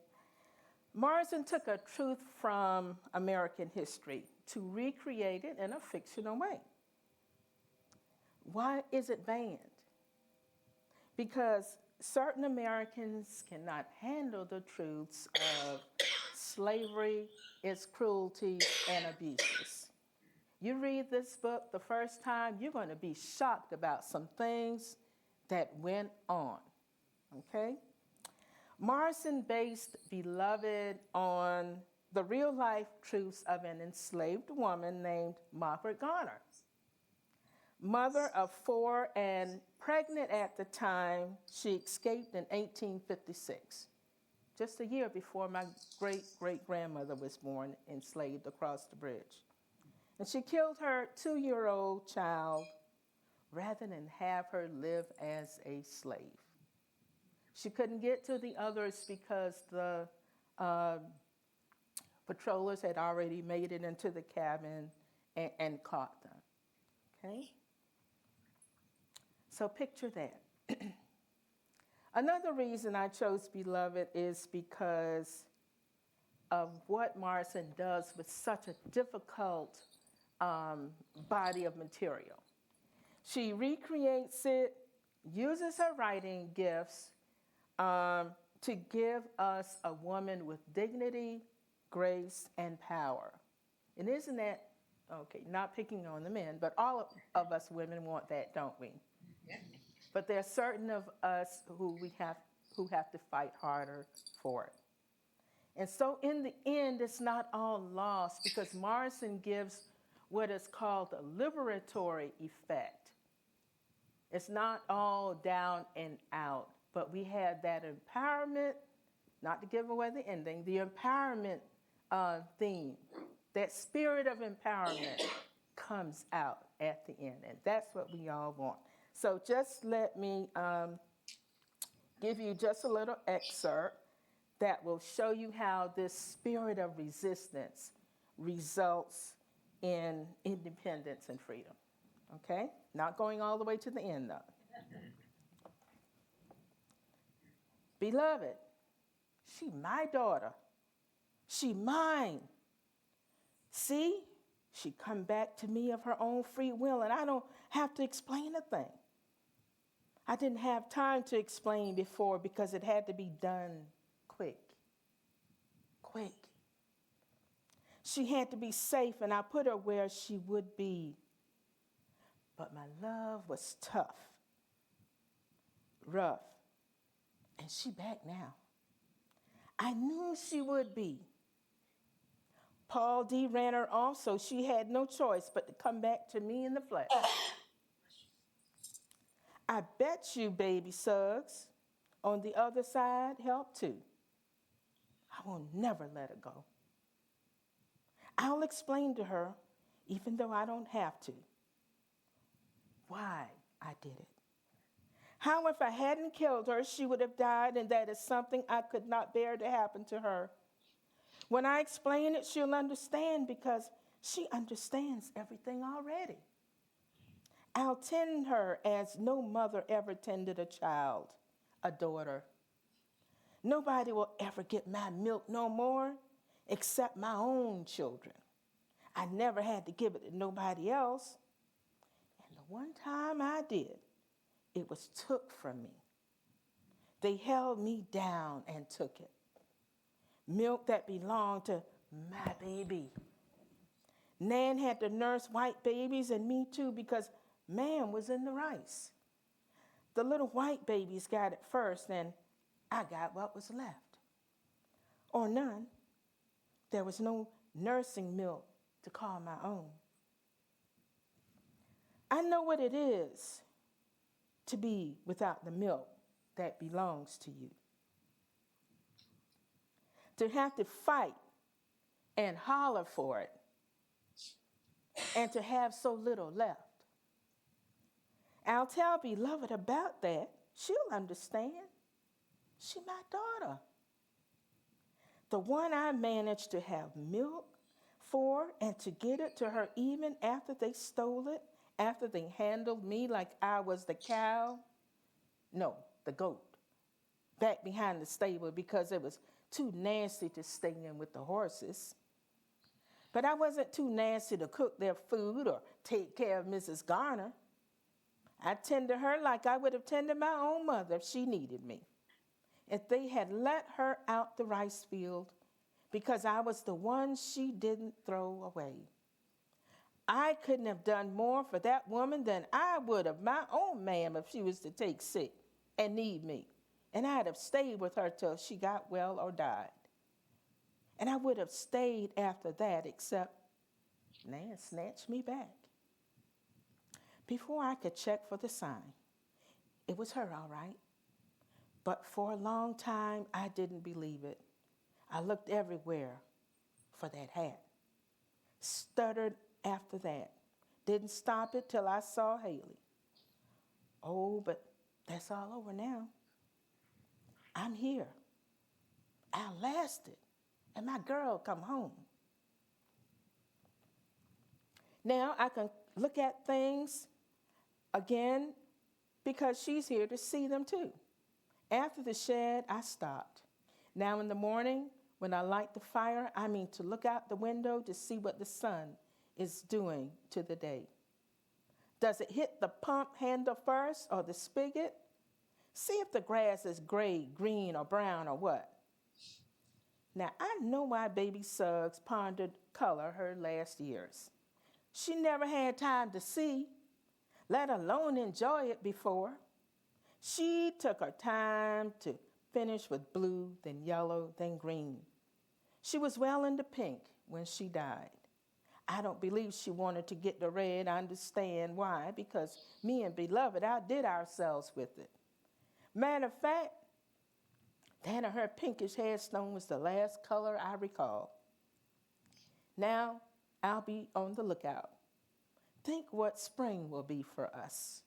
Morrison took a truth from American history to recreate it in a fictional way. Why is it banned? Because certain Americans cannot handle the truths of slavery, its cruelty, and abuses. You read this book the first time, you're going to be shocked about some things that went on, okay? Morrison based Beloved on the real-life truths of an enslaved woman named Margaret Garner. Mother of 4 and pregnant at the time, she escaped in 1856, just a year before my great-great-grandmother was born, enslaved across the bridge. And she killed her 2-year-old child rather than have her live as a slave. She couldn't get to the others because the patrollers had already made it into the cabin and caught them, okay? So picture that. Another reason I chose Beloved is because of what Morrison does with such a difficult body of material. She recreates it, uses her writing gifts to give us a woman with dignity, grace, and power. And isn't that, okay, not picking on the men, but all of us women want that, don't we? But there are certain of us who have to fight harder for it. And so in the end, it's not all lost because Morrison gives what is called the liberatory effect. It's not all down and out, but we had that empowerment, not to give away the ending, the empowerment theme, that spirit of empowerment comes out at the end, and that's what we all want. So just let me give you just a little excerpt that will show you how this spirit of resistance results in independence and freedom, okay? Not going all the way to the end, though. Beloved, she my daughter. She mine. See, she come back to me of her own free will, and I don't have to explain a thing. I didn't have time to explain before because it had to be done quick. Quick. She had to be safe, and I put her where she would be. But my love was tough, rough, and she back now. I knew she would be. Paul D. ran her off, so she had no choice but to come back to me in the flesh. I bet you, baby Suggs, on the other side helped too. I will never let her go. I'll explain to her, even though I don't have to, why I did it. How if I hadn't killed her, she would have died, and that is something I could not bear to happen to her. When I explain it, she'll understand because she understands everything already. I'll tend her as no mother ever tended a child, a daughter. Nobody will ever get my milk no more except my own children. I never had to give it to nobody else. And the one time I did, it was took from me. They held me down and took it. Milk that belonged to my baby. Nan had to nurse white babies and me too because man was in the rice. The little white babies got it first and I got what was left. Or none. There was no nursing milk to call my own. I know what it is to be without the milk that belongs to you. To have to fight and holler for it, and to have so little left. I'll tell beloved about that. She'll understand. She my daughter. The one I managed to have milk for and to get it to her even after they stole it, after they handled me like I was the cow. No, the goat. Back behind the stable because it was too nasty to stay in with the horses. But I wasn't too nasty to cook their food or take care of Mrs. Garner. I tended her like I would have tended my own mother if she needed me. If they had let her out the rice field because I was the one she didn't throw away. I couldn't have done more for that woman than I would of my own ma'am if she was to take sick and need me. And I'd have stayed with her till she got well or died. And I would have stayed after that, except Nan snatched me back. Before I could check for the sign, it was her, all right. But for a long time, I didn't believe it. I looked everywhere for that hat. Stuttered after that. Didn't stop it till I saw Haley. Oh, but that's all over now. I'm here. I lasted, and my girl come home. Now I can look at things again because she's here to see them too. After the shed, I stopped. Now in the morning, when I light the fire, I mean to look out the window to see what the sun is doing to the day. Does it hit the pump handle first or the spigot? See if the grass is gray, green, or brown, or what. Now, I know why baby Suggs pondered color her last years. She never had time to see, let alone enjoy it before. She took her time to finish with blue, then yellow, then green. She was well into pink when she died. I don't believe she wanted to get the red. I understand why, because me and beloved outdid ourselves with it. Matter of fact, that of her pinkish headstone was the last color I recall. Now, I'll be on the lookout. Think what spring will be for us.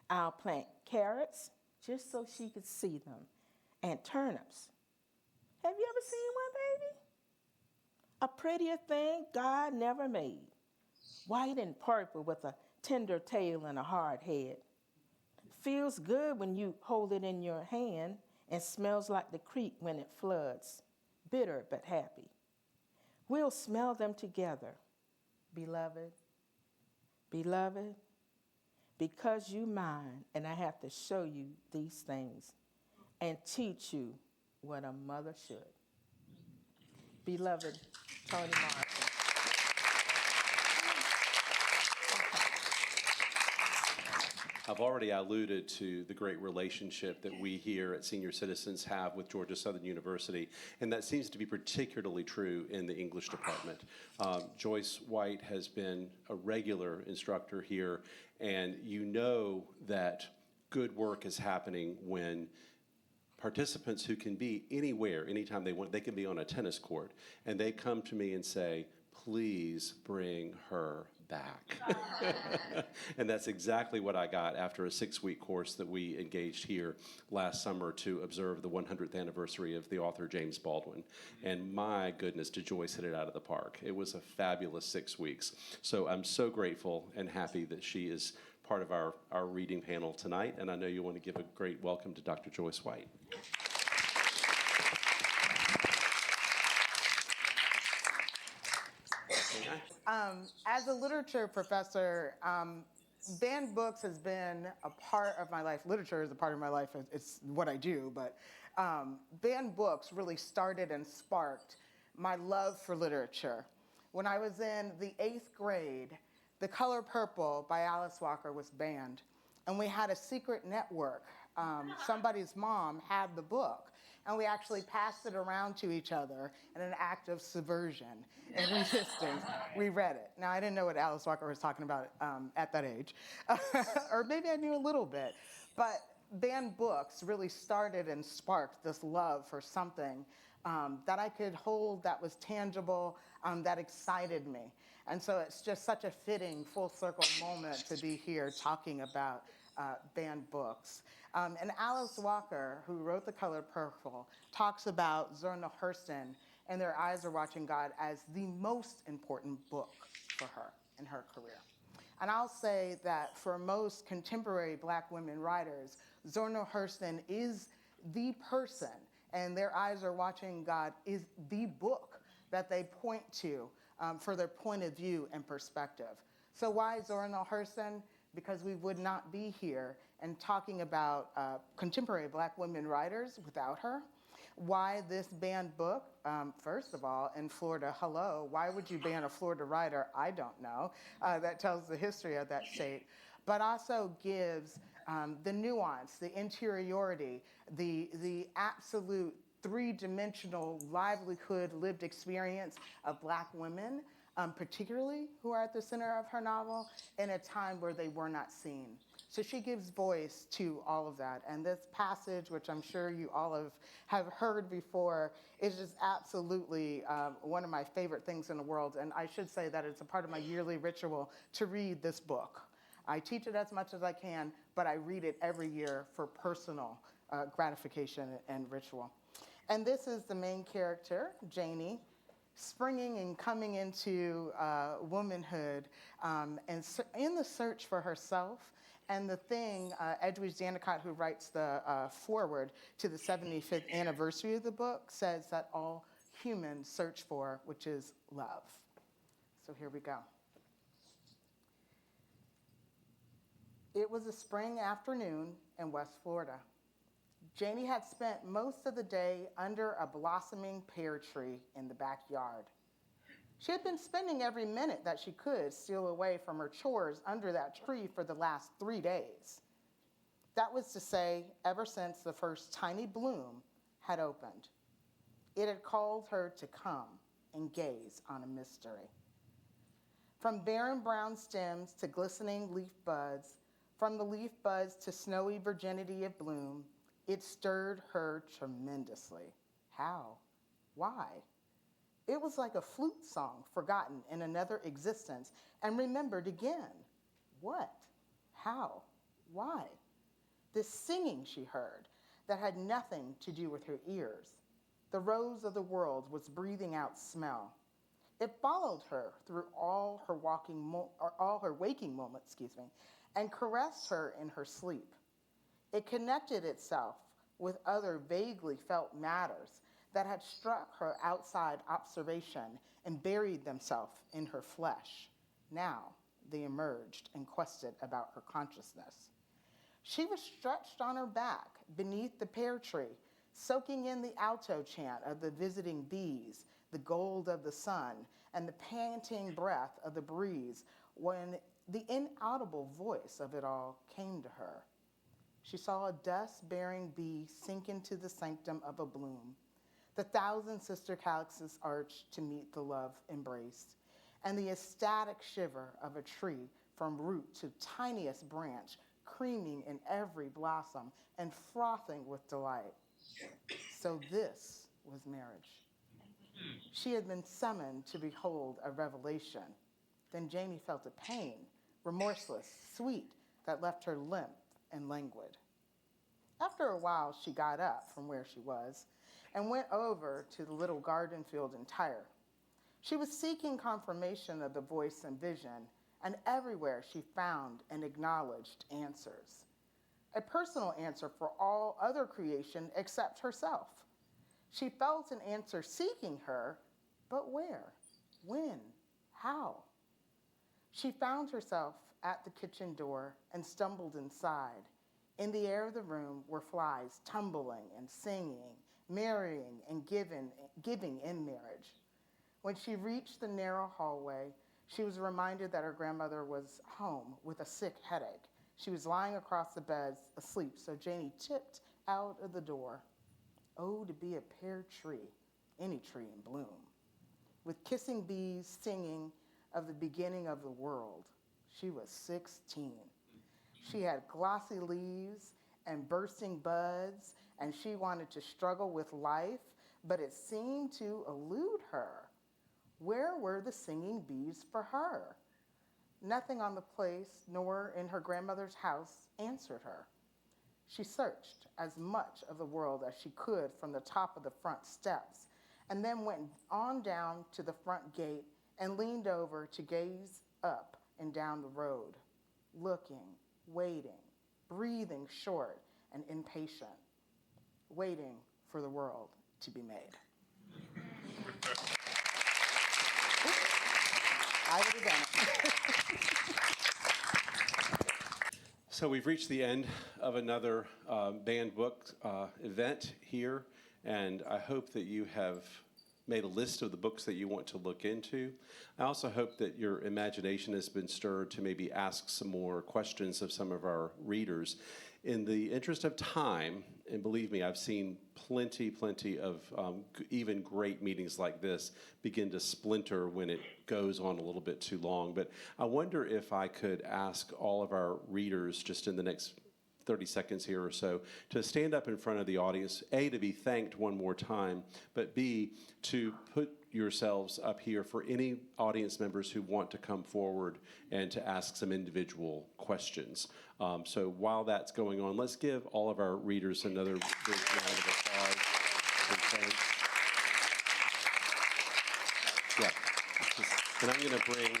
I'll plant carrots just so she could see them, and turnips. Have you ever seen one, baby? A prettier thing God never made. White and purple with a tender tail and a hard head. Feels good when you hold it in your hand and smells like the creek when it floods, bitter but happy. We'll smell them together, beloved, beloved, because you mine, and I have to show you these things and teach you what a mother should. Beloved Toni Morrison. I've already alluded to the great relationship that we here at Senior Citizens have with Georgia Southern University, and that seems to be particularly true in the English department. Joyce White has been a regular instructor here, and you know that good work is happening when participants who can be anywhere, anytime they want, they can be on a tennis court, and they come to me and say, please bring her back. And that's exactly what I got after a 6-week course that we engaged here last summer to observe the 100th anniversary of the author James Baldwin. And my goodness, did Joyce hit it out of the park. It was a fabulous 6 weeks. So I'm so grateful and happy that she is part of our reading panel tonight. And I know you want to give a great welcome to Dr. Joyce White. As a literature professor, banned books has been a part of my life. Literature is a part of my life. It's what I do. But banned books really started and sparked my love for literature. When I was in the 8th grade, The Color Purple by Alice Walker was banned. And we had a secret network. Somebody's mom had the book. And we actually passed it around to each other in an act of subversion and resistance. We read it. Now, I didn't know what Alice Walker was talking about at that age. Or maybe I knew a little bit. But banned books really started and sparked this love for something that I could hold, that was tangible, that excited me. And so it's just such a fitting full circle moment to be here talking about banned books. And Alice Walker, who wrote The Color Purple, talks about Zora Hurston and Their Eyes Are Watching God as the most important book for her in her career. And I'll say that for most contemporary Black women writers, Zora Hurston is the person, and Their Eyes Are Watching God is the book that they point to for their point of view and perspective. So why Zora Hurston? Because we would not be here and talking about contemporary Black women writers without her. Why this banned book? First of all, in Florida, hello, why would you ban a Florida writer? I don't know. That tells the history of that state. But also gives the nuance, the interiority, the absolute three-dimensional livelihood, lived experience of Black women, particularly who are at the center of her novel, in a time where they were not seen. So she gives voice to all of that. And this passage, which I'm sure you all have heard before, is just absolutely one of my favorite things in the world. And I should say that it's a part of my yearly ritual to read this book. I teach it as much as I can, but I read it every year for personal gratification and ritual. And this is the main character, Janie, springing and coming into womanhood and in the search for herself. And the thing, Edwidge Dannicott, who writes the foreword to the 75th anniversary of the book, says that all humans search for, which is love. So here we go. It was a spring afternoon in West Florida. Janie had spent most of the day under a blossoming pear tree in the backyard. She had been spending every minute that she could steal away from her chores under that tree for the last 3 days. That was to say, ever since the first tiny bloom had opened. It had called her to come and gaze on a mystery. From barren brown stems to glistening leaf buds, from the leaf buds to snowy virginity of bloom, it stirred her tremendously. How? Why? It was like a flute song forgotten in another existence and remembered again. What? How? Why? This singing she heard that had nothing to do with her ears. The rose of the world was breathing out smell. It followed her through all her waking moments, and caressed her in her sleep. It connected itself with other vaguely felt matters that had struck her outside observation and buried themselves in her flesh. Now they emerged and quested about her consciousness. She was stretched on her back beneath the pear tree, soaking in the alto chant of the visiting bees, the gold of the sun, and the panting breath of the breeze when the inaudible voice of it all came to her. She saw a dust-bearing bee sink into the sanctum of a bloom. The thousand sister calyxes arched to meet the love embraced, and the ecstatic shiver of a tree from root to tiniest branch, creaming in every blossom and frothing with delight. So this was marriage. She had been summoned to behold a revelation. Then Jamie felt a pain, remorseless, sweet, that left her limp and languid. After a while, she got up from where she was and went over to the little garden field in Tyre. She was seeking confirmation of the voice and vision, and everywhere she found and acknowledged answers. A personal answer for all other creation except herself. She felt an answer seeking her, but where? When? How? She found herself at the kitchen door and stumbled inside. In the air of the room were flies tumbling and singing, marrying and giving in marriage. When she reached the narrow hallway, she was reminded that her grandmother was home with a sick headache. She was lying across the bed asleep, so Janie tipped out of the door. Oh, to be a pear tree, any tree in bloom, with kissing bees singing of the beginning of the world. She was 16. She had glossy leaves and bursting buds, and she wanted to struggle with life, but it seemed to elude her. Where were the singing bees for her? Nothing on the place, nor in her grandmother's house, answered her. She searched as much of the world as she could from the top of the front steps, and then went on down to the front gate and leaned over to gaze up and down the road, looking, waiting, breathing short and impatient, waiting for the world to be made. I would have done it. So we've reached the end of another banned book event here, and I hope that you have made a list of the books that you want to look into. I also hope that your imagination has been stirred to maybe ask some more questions of some of our readers. In the interest of time, and believe me, I've seen plenty of even great meetings like this begin to splinter when it goes on a little bit too long. But I wonder if I could ask all of our readers just in the next 30 seconds here or so to stand up in front of the audience, A, to be thanked one more time, but B, to put yourselves up here for any audience members who want to come forward and to ask some individual questions. So while that's going on, let's give all of our readers another big round of applause and thanks. Yeah, and I'm going to bring...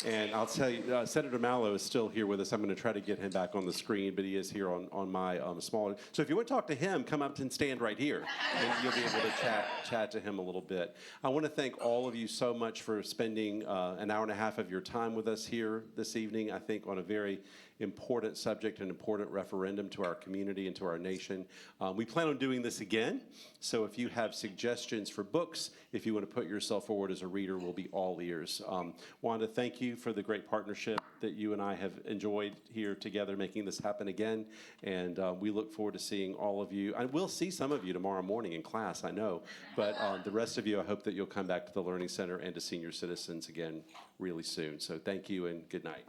And I'll tell you, Senator Mallow is still here with us. I'm going to try to get him back on the screen, but he is here on my smaller. So if you want to talk to him, come up and stand right here, and you'll be able to chat to him a little bit. I want to thank all of you so much for spending an hour and a half of your time with us here this evening, I think on a very important subject, an important referendum to our community and to our nation. We plan on doing this again, so if you have suggestions for books, if you want to put yourself forward as a reader, we'll be all ears. Wanda, thank you for the great partnership that you and I have enjoyed here together, making this happen again, and we look forward to seeing all of you. And we'll see some of you tomorrow morning in class, I know, but the rest of you, I hope that you'll come back to the Learning Center and to Senior Citizens again really soon. So thank you and good night.